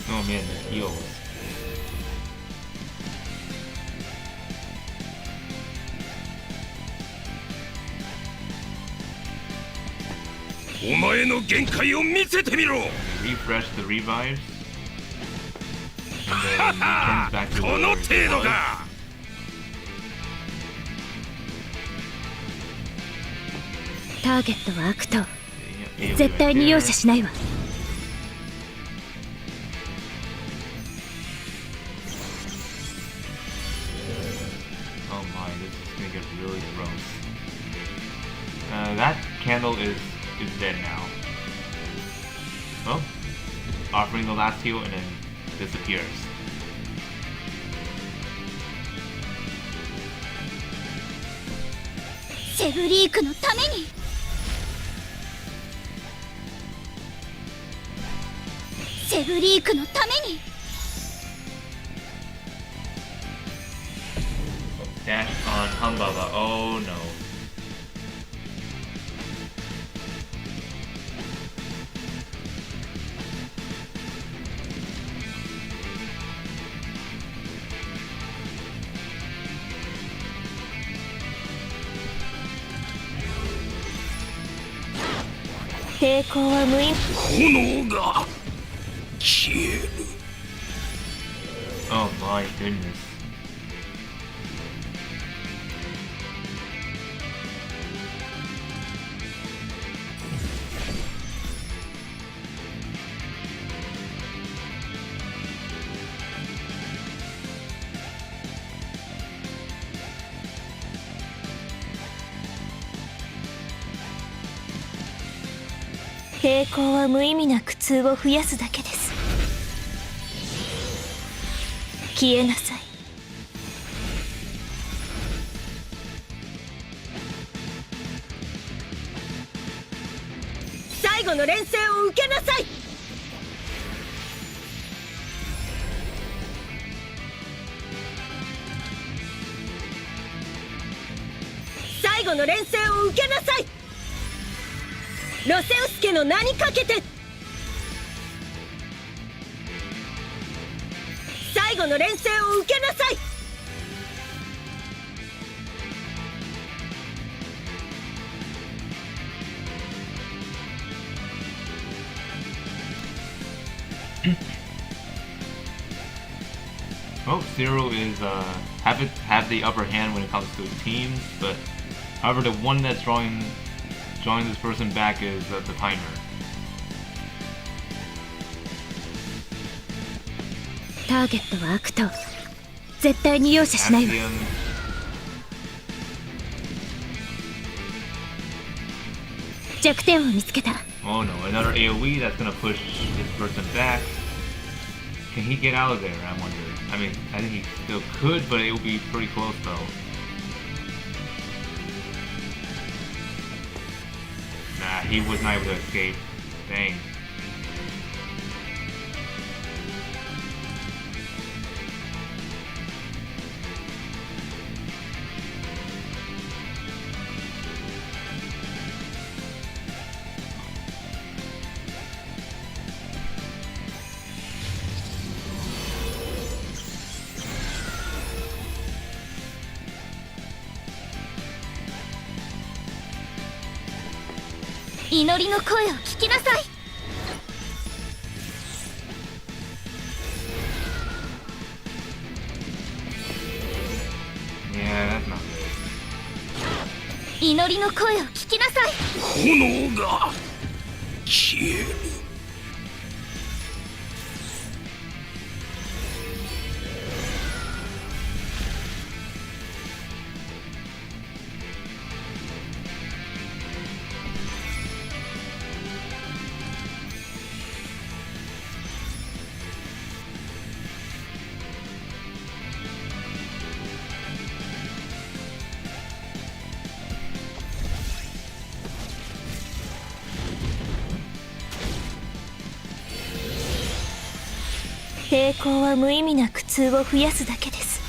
Oh man, the heals. "お前の限界を見せてみろ Refresh the revives. And then he turns back to この where he 程度 was. かターゲットは悪党 Ilya 絶対に容 right 赦 there. しないわ Oh my, this is gonna get really gross. That candle is dead now. Well, offering the last heal and then disappears.「セブリークのために」「セブリークのために」 Dash on Humbaba. Oh no. 抵抗は無意味。炎が消える。 Oh my goodness. 抵抗は無意味な苦痛を増やすだけです。消えなさい。最後の連戦を受けなさい。最後の連戦を受けなさい。ロセウス家の名にかけて。最後の連戦を受けなさい。Well, Zero is have the upper hand when it comes to teams, but however, the one that's drawing this person back is the timer. ターゲットは悪党。絶対に容赦しないわ。 Axiom. 弱点を見つけた。 Oh no, another AoE that's gonna push this person back. Can he get out of there? I wonder. I mean, I think he still could, but it will be pretty close though. Nah, he was not able to escape. Dang.「祈りの声を聞きなさい」。Yeah, that's not good. 祈りの声を聞きなさい。炎が消える。抵抗は無意味な苦痛を増やすだけです。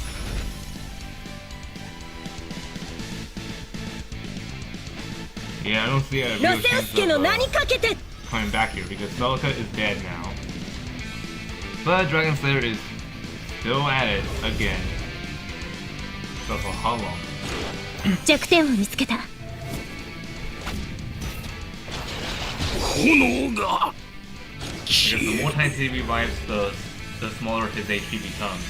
Yeah, I don't see a ロ real セウ chance ス家の of 名にかけて。 coming back here because Celica is dead now. But Dragon Slayer is still at it again. So for how long? 弱点を見つけた。炎が Because 消 the え more る。 times he revives, the smaller his HP becomes.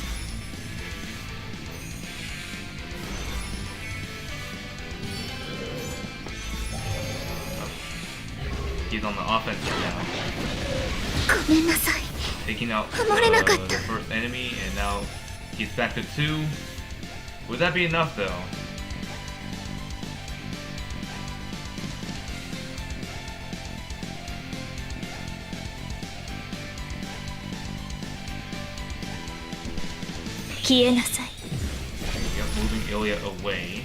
He's on the offensive now, ごめんなさい。 taking out 守れなかった。 the first enemy, and now he's back to 2. Would that be enough though?消えなさい。 Yep, moving Ilya away.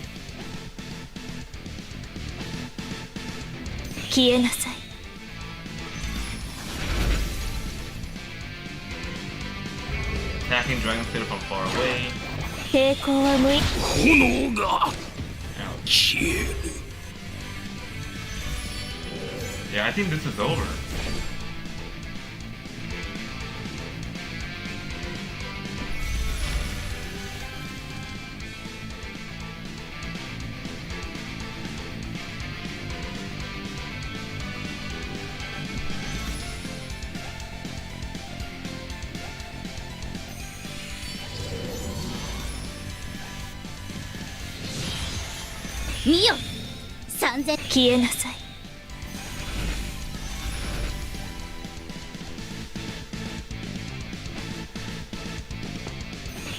消えなさい。 Attacking Dragon Slayer from far away. 抵抗は無意。炎が Ouch. 消える。 Yeah, I think this is over. 見よ3000消えなさい。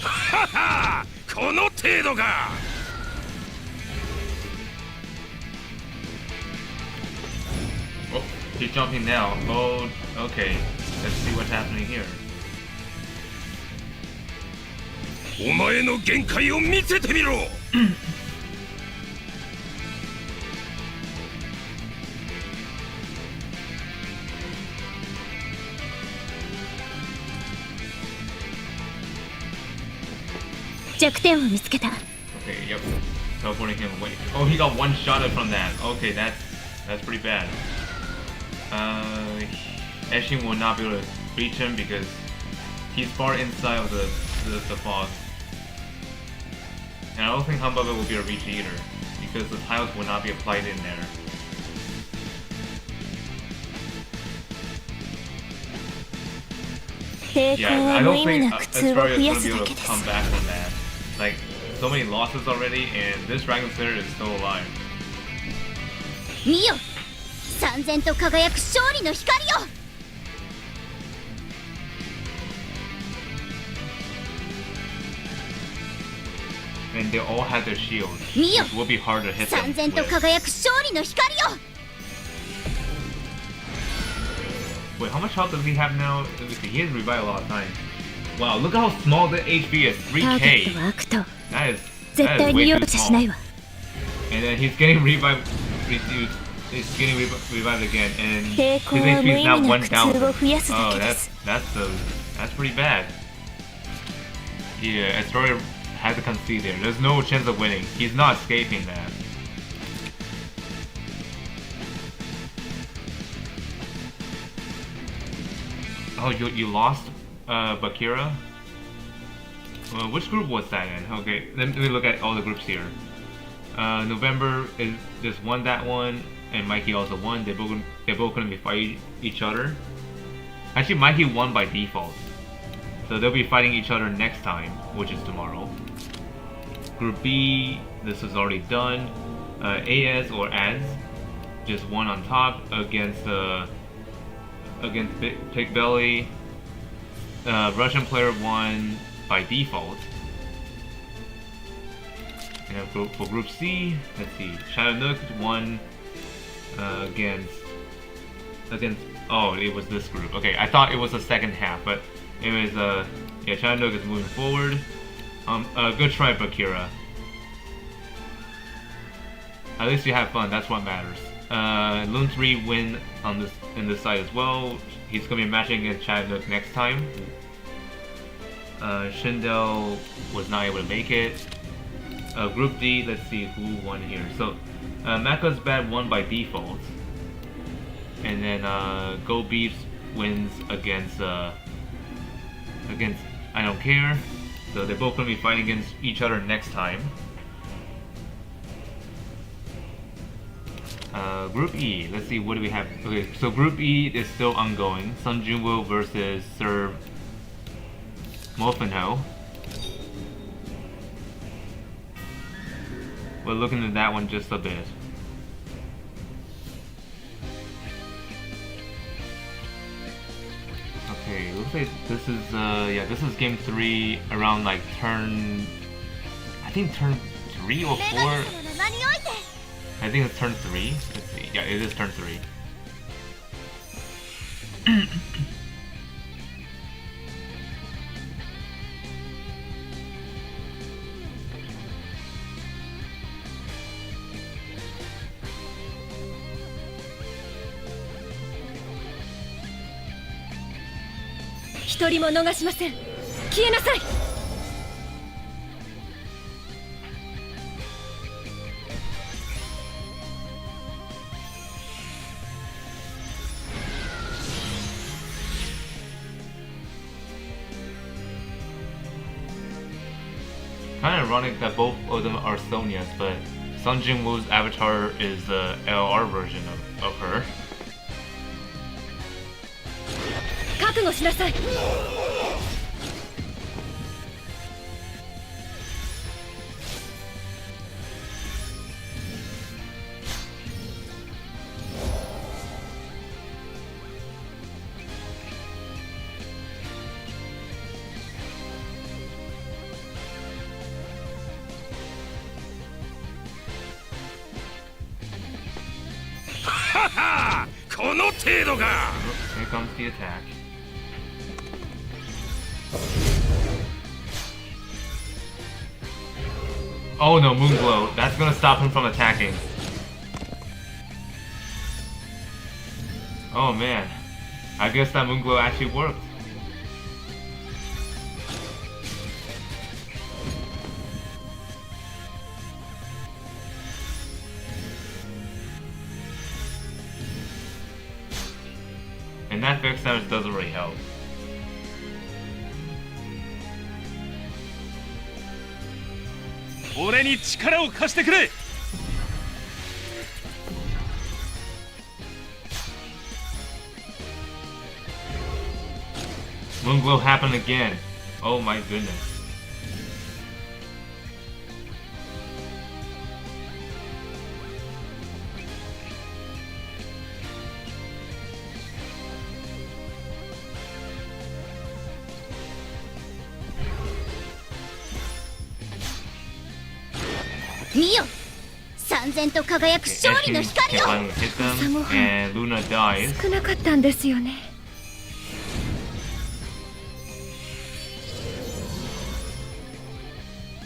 ははこの程度か。 Oh, he's jumping now. Oh, okay. Let's see what's happening here. お前の限界を見せてみろ。弱点を見つけた。 Okay, yep. Teleporting him away. Oh, he got one shot from that. Okay, that's pretty bad. Eshin will not be able to reach him because he's far inside of the fog. And I don't think Humbaba will be able to reach either because the tiles will not be applied in there. Yeah, I don't think Astaria is going to be able to come back from that. Like, so many losses already, and this Langrisser is still alive. 見よ3000と輝く勝利の光よ。 And they all have their shields. 見よ It will be hard to hit them 3000と with. 輝く勝利の光よ。 Wait, how much health does he have now? Let me see. He has revived a lot of times. Wow, look at how small the HP is. ターゲッ 3k. トは悪党。 That is 絶 that 対 is に way 容 too 赦しない small. わ。 And then he's getting revived. He's getting revived again, and his 抵抗は HP 無 is 意 now 味な苦痛 1000. を増やすだ Oh, けです。 that's pretty bad. Yeah, Astaria had to concede there. There's no chance of winning. He's not escaping that. Oh, you lost Bakira? Which group was that in? Okay, let me look at all the groups here. November is just won that one, and Mikey also won. They both gonna be fighting each other. Actually, Mikey won by default, so they'll be fighting each other next time, which is tomorrow. Group B, this is already done. AS or ADS, just one on top against Pig Belly. Russian player won by default. And for Group C, let's see, Shadow Nook won against. Oh, it was this group. Okay, I thought it was the second half, but it was yeah, Shadow Nook is moving forward. Good try, Bakira. At least you have fun. That's what matters. Loon 3 win on in this side as well. He's gonna be matching against Shadow Nook next time. Shindel was not able to make it. Group D, let's see who won here. So, Mecca's Bad won by default. And then, Go Beefs wins against I Don't Care. So they're both gonna be fighting against each other next time. Group E, let's see, what do we have? Okay, so Group E is still ongoing. Sun Junwo versus Sir Mofinho. We're looking at that one just a bit. Okay, looks like this is yeah, this is game 3 around like turn, I think turn 3 or 4. I think it's turn 3. Let's see. Yeah, it is turn 3.一人も逃しません。消えなさい。Kind of ironic that both of them are Sonias, but Sun Jinwoo's avatar is the LR version of her. 覚悟しなさい。程度か。 Here comes the attack. Oh no, Moonglow. That's gonna stop him from attacking. Oh man. I guess that Moonglow actually worked. And that fixed damage doesn't really help. Moonglow happened again. Oh my goodness. Actually, can't finally hit them, and Luna dies. 少なかったんですよね。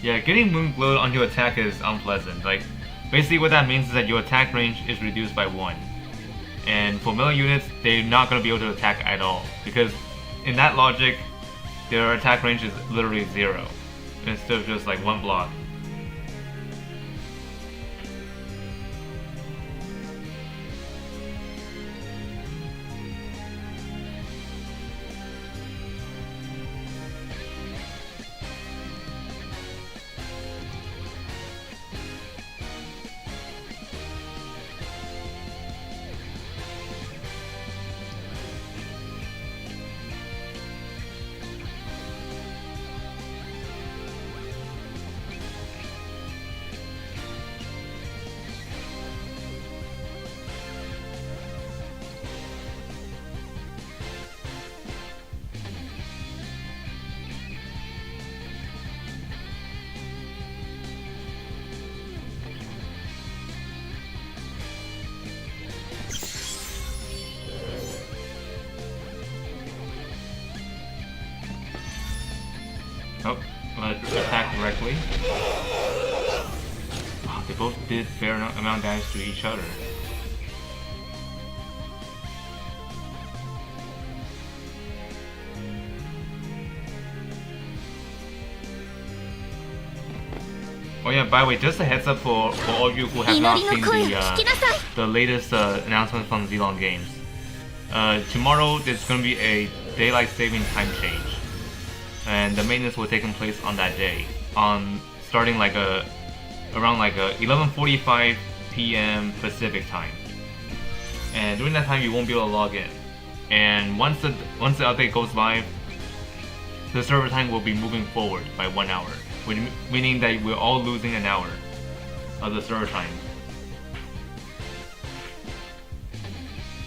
Yeah, getting Moonglow on your attack is unpleasant. Like, basically what that means is that your attack range is reduced by 1. And for melee units, they're not going to be able to attack at all. Because in that logic, their attack range is literally 0. Instead of just like 1 block. Oh, let's attack directly. Oh, they both did fair amount of damage to each other. Oh yeah, by the way, just a heads up for all you who have not seen the latest announcement from Zilong Games. Tomorrow there's going to be a daylight saving time change. And the maintenance will take place on that day, starting like around 11:45 p.m. Pacific time. And during that time, you won't be able to log in. And once the update goes live, the server time will be moving forward by 1 hour, meaning that we're all losing an hour of the server time.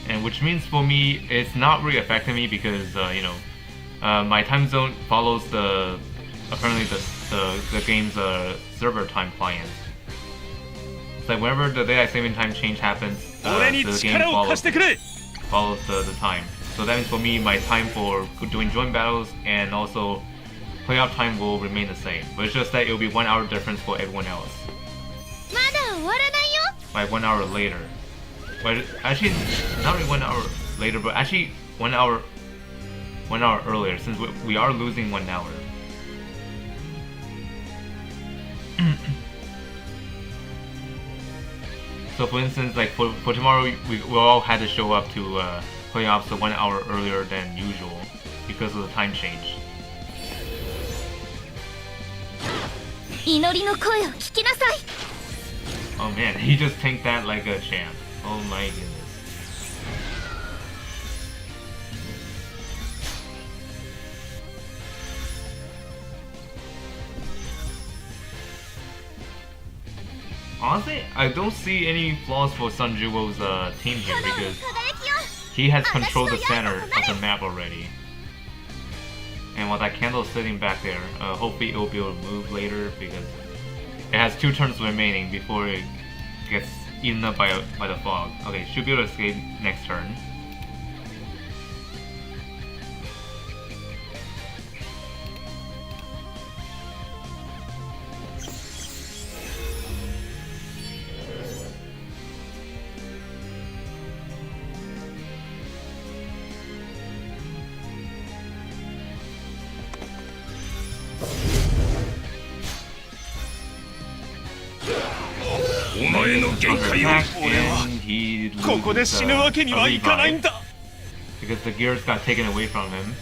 And which means for me, it's not really affecting me because my time zone follows apparently the game's server time client. It's like whenever the daylight saving time change happens, the game follows the time. So that means for me, my time for doing joint battles and also playoff time will remain the same. But it's just that it'll be 1 hour difference for everyone else. By 1 hour later. But actually, not really 1 hour later, but actually 1 hour earlier, since we are losing 1 hour. So for instance, like for tomorrow, we all had to show up to playoffs 1 hour earlier than usual because of the time change. Oh man, he just tanked that like a champ. Oh my goodness. Honestly, I don't see any flaws for Sanjuo's team here because he has controlled the center of the map already. And while that candle is sitting back there, hopefully it will be able to move later because it has 2 turns remaining before it gets eaten up by the fog. Okay, should be able to escape next turn. stronger attack, and he ここで loses 死ぬわけにはいかないん revive だ because the gears got taken away from him.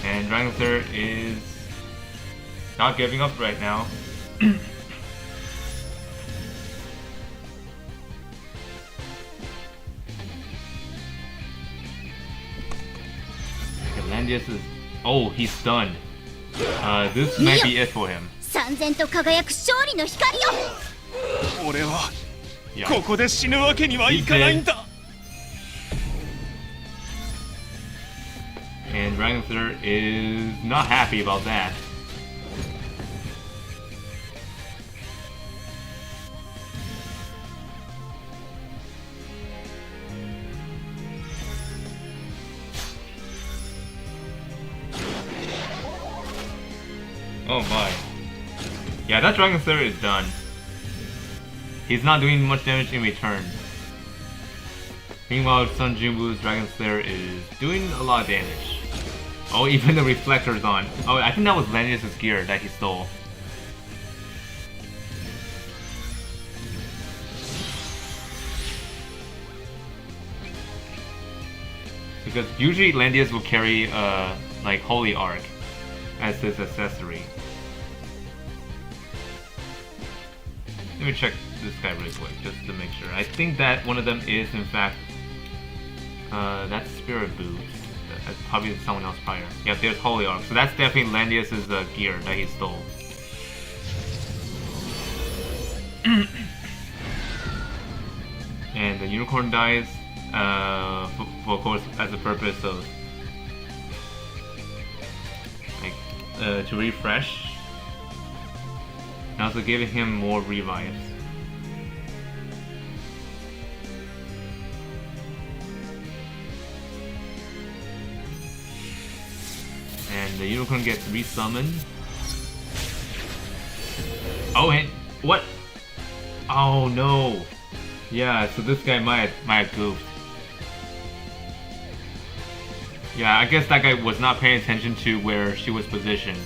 And Langrisser is not giving up right now. Landius is... Oh, he's stunned. This might be it for him. 燦然と輝く勝利の光よ。俺は Yeah. ここで死ぬわけにはいかないんだ And Langrisser is not happy about that. Oh my. Yeah, that Langrisser is done. He's not doing much damage in return. Meanwhile, Sun Jinwoo's Dragon Slayer is doing a lot of damage. Oh, even the reflector's on. Oh, I think that was Landius' gear that he stole. Because usually Landius will carry like Holy Arc as his accessory. Let me check this guy really quick, just to make sure. I think that one of them is, in fact, that's Spirit Boots. That's probably someone else prior. Yeah, there's Holy Arc. So that's definitely Landius' gear that he stole. And the Unicorn dies, for of course, as a purpose of, like, to refresh. And also giving him more revives. And the unicorn gets resummoned. Oh, and what? Oh no! Yeah, so this guy might have goofed. Yeah, I guess that guy was not paying attention to where she was positioned.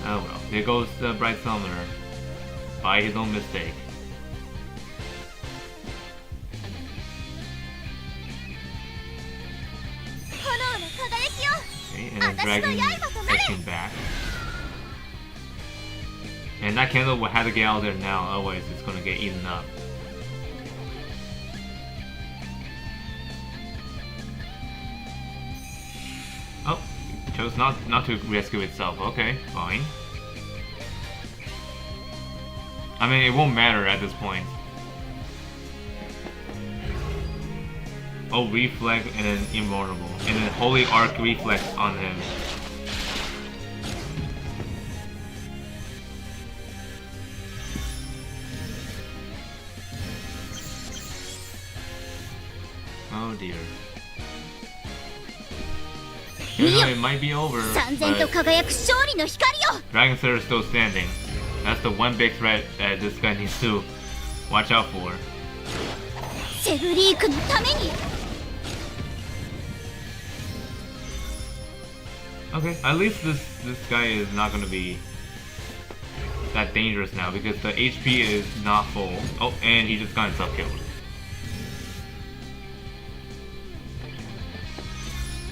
Oh well, there goes the Bright Summoner. By his own mistake. Okay, and the dragon came back. And that candle will have to get out there now, otherwise it's gonna get eaten up. Oh, it chose not to rescue itself. Okay, fine. I mean, it won't matter at this point. Oh, reflect and then invulnerable, and then Holy Arc reflex on him. Oh dear. You know, it might be over, but Dragon Slayer is still standing. That's the one big threat that this guy needs to watch out for. Okay, at least this guy is not gonna be that dangerous now because the HP is not full. Oh, and he just got himself killed.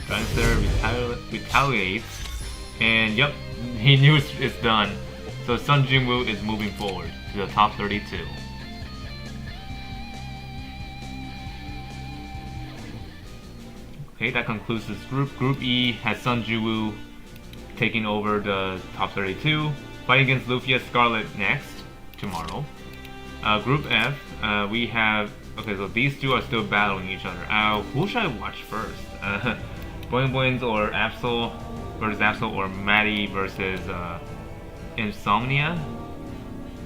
Dragon Slayer retaliates, and yep, he knew it's done. So Sun Jinwoo is moving forward to the top 32. Okay, that concludes this group. Group E has Sun Jinwoo taking over the top 32, fighting against Lufia Scarlet next, tomorrow. Group F, we have... Okay, so these two are still battling each other. Who should I watch first? Boing Boings or Absol versus Absol, or Maddie versus Insomnia?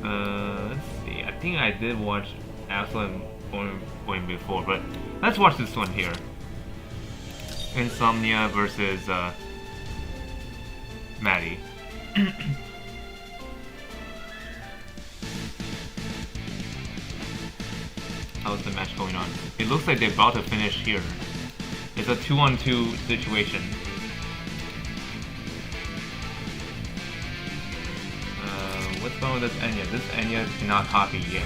Let's see, I think I did watch Absol and Boing before, but let's watch this one here. Insomnia versus Maddie. how's the match going on? It looks like they're about to finish here. It's a 2-on-2 situation. What's going with this Enya? This Enya cannot copy yet.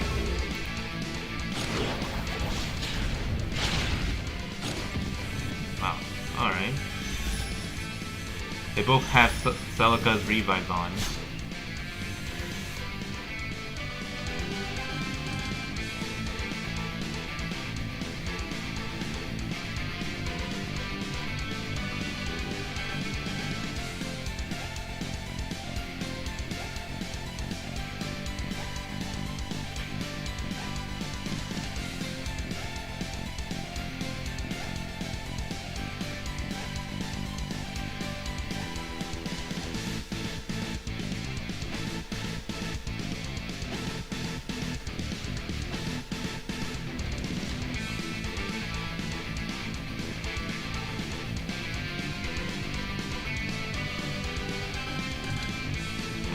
Wow, alright. They both have Celica's revives on.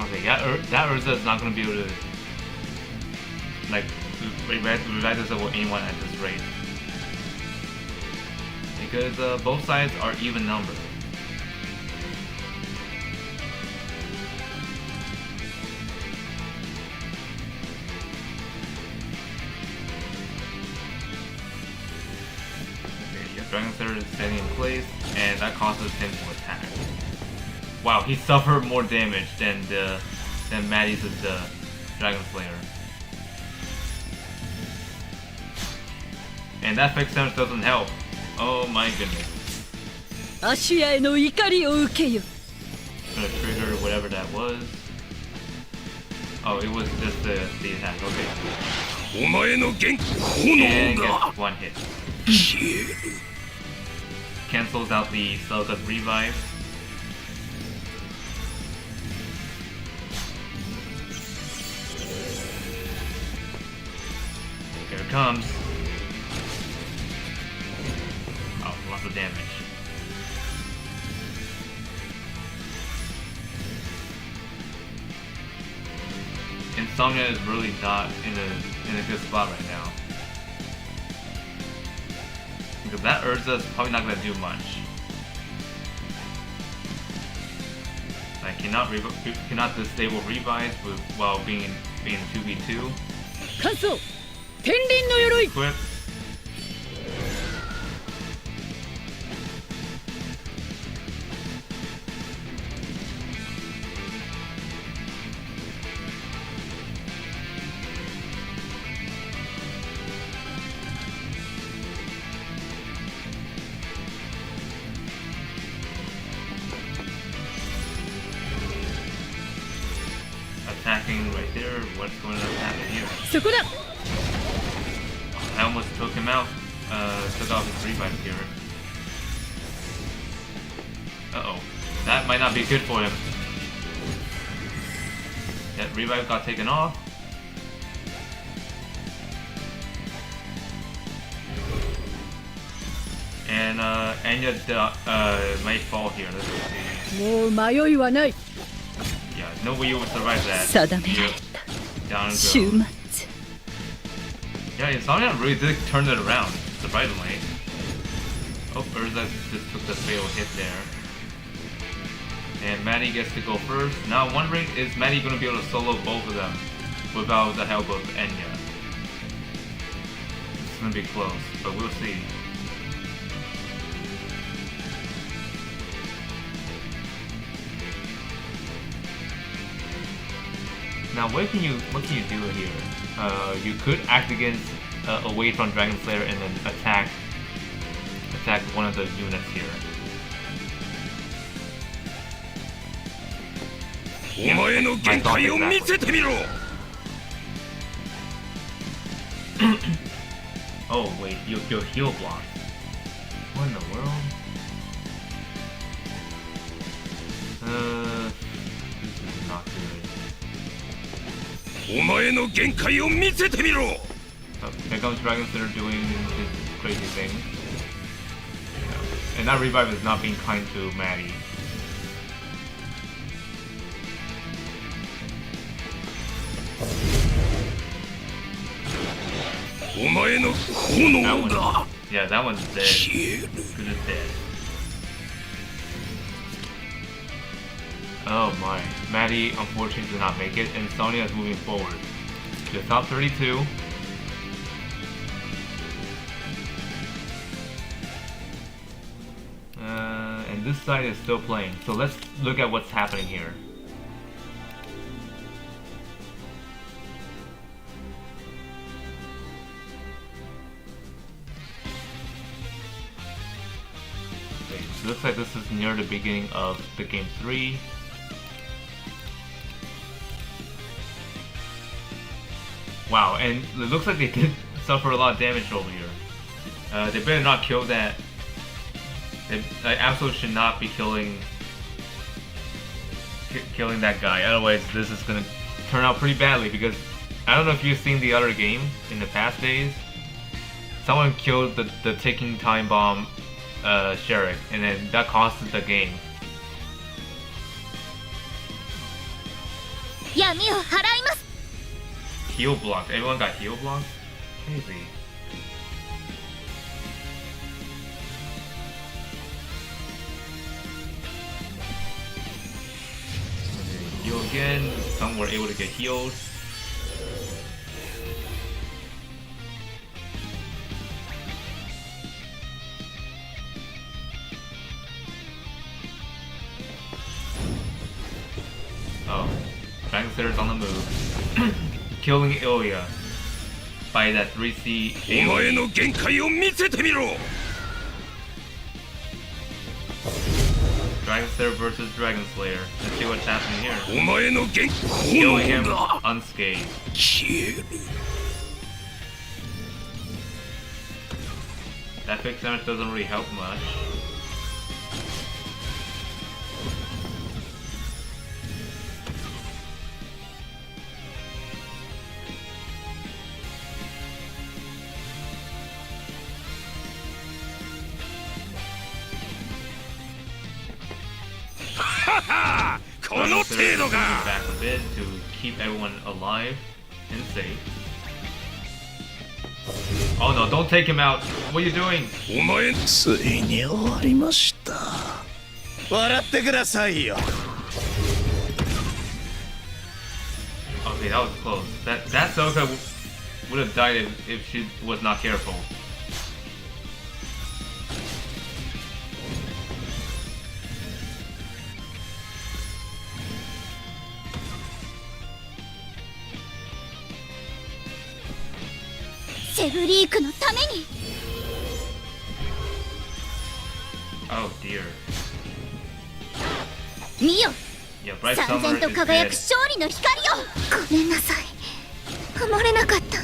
Okay, that Urza is not going to be able to like revive this with anyone at this rate, because both sides are even numbered. Okay, yeah, Langrisser is standing in place, and that causes him to attack. Wow, he suffered more damage than Maddie's Dragon Slayer. And that fixed damage doesn't help. Oh my goodness. 芦屋への怒りを受けよ。 Gonna trigger whatever that was. Oh, it was just the attack, okay. お前の元 And 炎が gets one hit. 消える Cancels out the Celica's revive. Here it comes. Oh, lots of damage. Insomnia is really not in a good spot right now. Because that Urza is probably not gonna do much. I cannot disable revives while being 2v2. 完走天輪の鎧 Equip. Attacking right there. What's going to happen here? そこだ I almost took him out. Took off his revive here. Uh-oh. That might not be good for him. That revive got taken off. And Enya might fall here. Let's see. もう迷いはない Yeah, no way you would survive that. 定められ Down た and 終 go. 末 Yeah, Insomnia really did turn it around, surprisingly. Oh, Urza just took the fatal hit there. And Maddie gets to go first. Now I'm wondering, is Maddie going to be able to solo both of them without the help of Enya? It's going to be close, but we'll see. Now what can you do here? You could act against away from Dragon Slayer and then attack one of the units here. お前の限界を見せてみろ Oh wait, you heal block. What in the world? This is not good. お前の限界を見せてみろ Oh, there comes Dragon Slayer doing his crazy thing. And that revive is not being kind to Maddie. お前の That 炎 one, が yeah, that one's dead. 消える Good as dead. Oh my. Maddie unfortunately did not make it, and Sonya is moving forward. The top 32. And this side is still playing. So let's look at what's happening here. Okay, so looks like this is near the beginning of the game 3. Wow, and it looks like they did suffer a lot of damage over here. They better not kill that. They absolutely should not be killing that guy. Otherwise, this is gonna turn out pretty badly. Because I don't know if you've seen the other game in the past days. Someone killed the ticking time bomb sheriff, and then that costed the game. 闇を払います。 Heal blocked. Everyone got heal blocked? Crazy. Okay, heal again. Some were able to get healed. Oh, Langrisser is on the move. Killing Ilya by that 3C お前の限界を見せてみろ Langrisser versus Dragon Slayer. Let's see what's happening here. お前の限 Killing him 炎が unscathed. 消える That fixed damage doesn't really help much. ha! この Langrisser 程 is 度 moving が back a bit to keep everyone alive and safe. Oh no, don't take him out. What are you doing? お前ついに終わりました笑ってくださいよ Okay, that was close. That Soka would have died if she was not careful. Oh dear. 見よ Yeah, Bright 燦 Summer 然と is 輝く dead. 勝利の光よごめんなさい守れなかった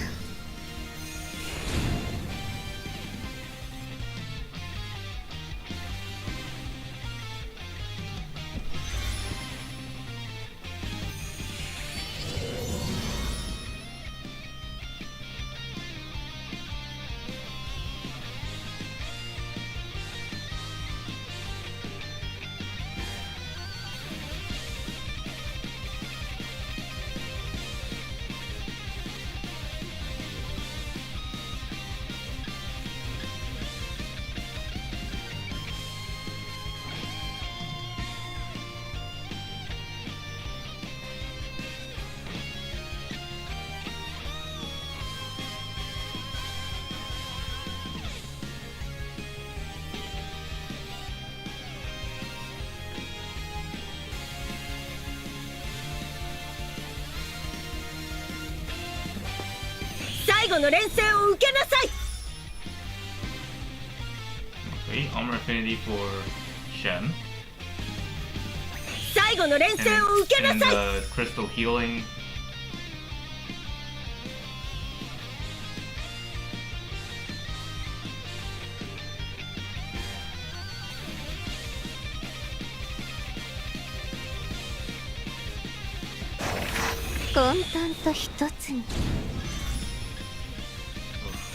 最後の連戦を受けなさい Okay, Armor Affinity for Shen. 最後の連 And, 戦を受けな and さい the Crystal Healing.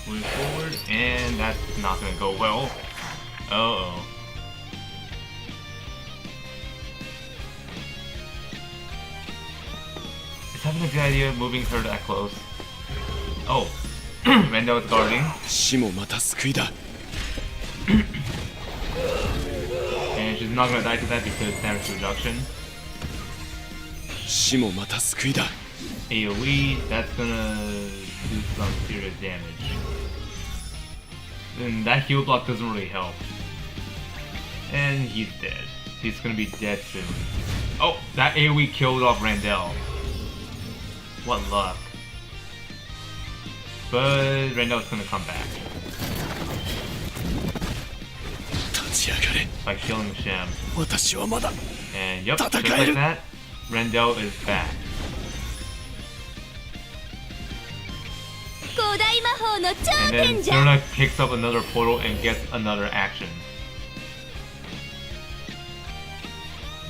Moving forward, and that's not gonna go well. Uh-oh. Is having a good idea moving her that close? Oh, Randall is guarding. 死もまた救いだ And she's not gonna die to that because damage reduction. 死もまた救いだ AoE, that's gonna do some serious damage. And that heal block doesn't really help. And he's dead. He's gonna be dead soon. Oh, that AoE killed off Randall. What luck. But Randall's gonna come back 立ち上がれ by killing Shem. 私はまだ And yep, just Tatakaeru. like that, Randall is back. 古代魔法の頂 And 点 then じゃ Serna picks up another portal and gets another action.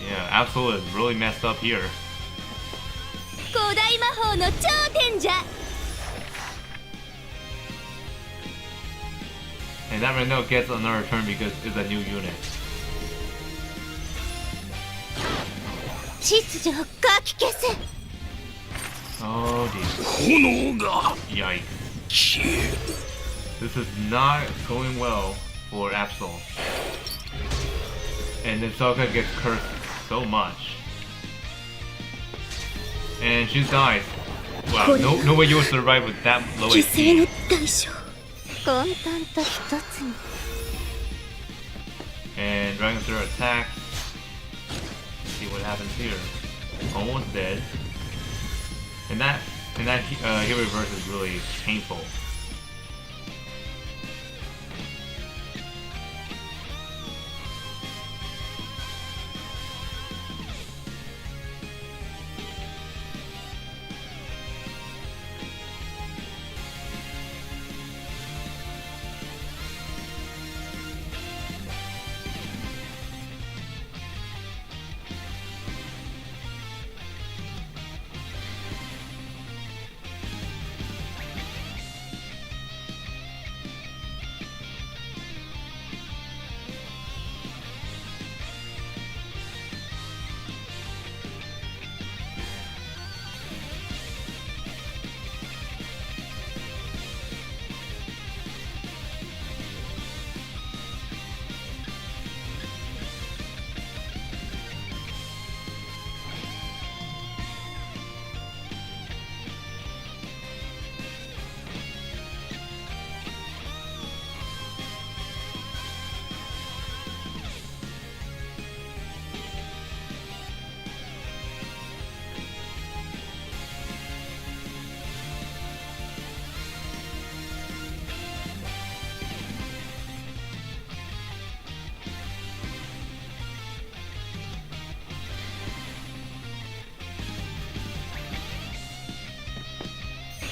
Yeah, Absol is really messed up here. 古代魔法の頂点じゃ And that Randall gets another turn because it's a new unit. 秩序をかき消せ Oh dear. 炎が Yikes. 消える This is not going well for Absol. And then Sokka gets cursed so much. And she dies. Wow, no way you will survive with that low 犠牲の HP. 代償混沌と一つに And Langrisser attacks. See what happens here. Almost dead. And that hit reverse is really painful.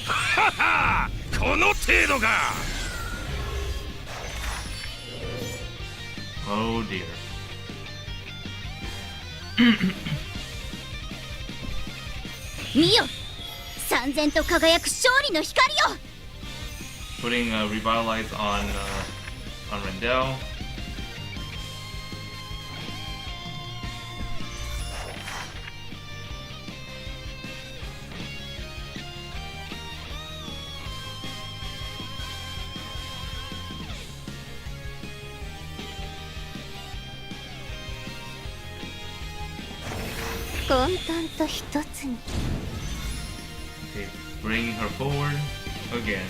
Haha! この程度が Oh dear. 見よ三千と輝く勝利の光よ Putting Revitalize on Randall.混沌と一つに Okay, bringing her forward again.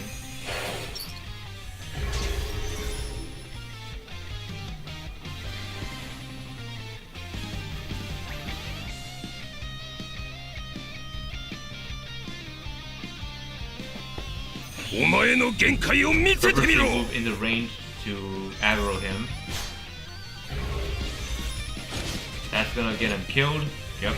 Omae お前の限界を見せてみろ Purposely move in the range to aggro him. That's gonna get him killed. Yep.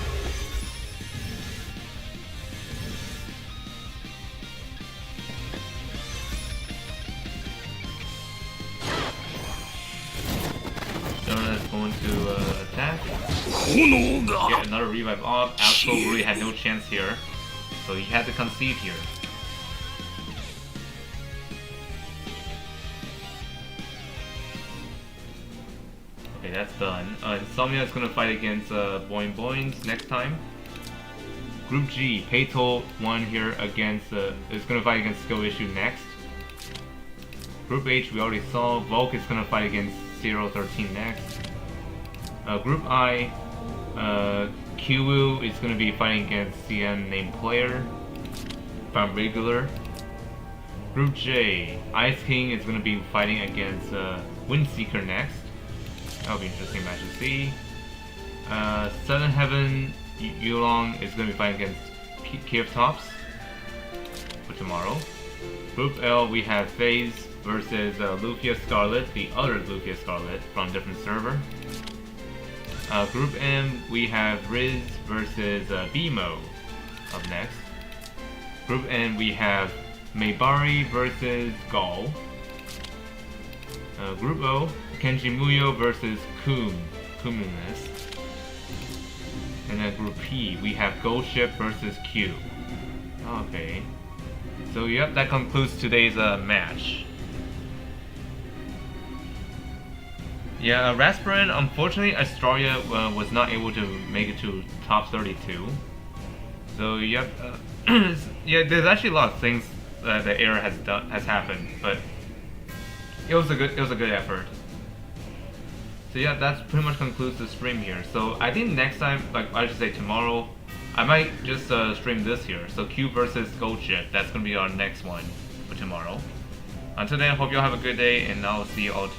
Jonah is going to attack. 炎が Get another revive off. Absol really had no chance here. So he had to concede here. Okay, that's done. Insomnia is gonna fight against Boing Boings next time. Group G, Peitel 1 here against is gonna fight against Skill Issue next. Group H we already saw. Volk is gonna fight against Srial13 next. Group I, Kiwu is gonna be fighting against CN named Player from regular. Group J, Ice King is gonna be fighting against Windseeker next. That'll be an interesting match to see. Southern Heaven, Yulong is gonna be fighting against Kiev Tops for tomorrow. Group L, we have FaZe versus Lufia Scarlet, the other Lufia Scarlet from a different server. Group M, we have Riz versus BMO up next. Group N, we have Maybari versus Gall. Group O, Kenji Muyo versus Kumunus. And then Group P, we have Ghost Ship versus Q. Okay. So yep, that concludes today's match. Yeah, Rasputin, unfortunately, Astaria was not able to make it to top 32. So yep, yeah, there's actually a lot of things that the error has happened, but it was a good effort. So yeah, that pretty much concludes the stream here. So I think next time, like I should say tomorrow, I might just stream this here. So Q versus Gold Ship, that's gonna be our next one for tomorrow. Until then, hope you all have a good day, and I'll see you all tomorrow.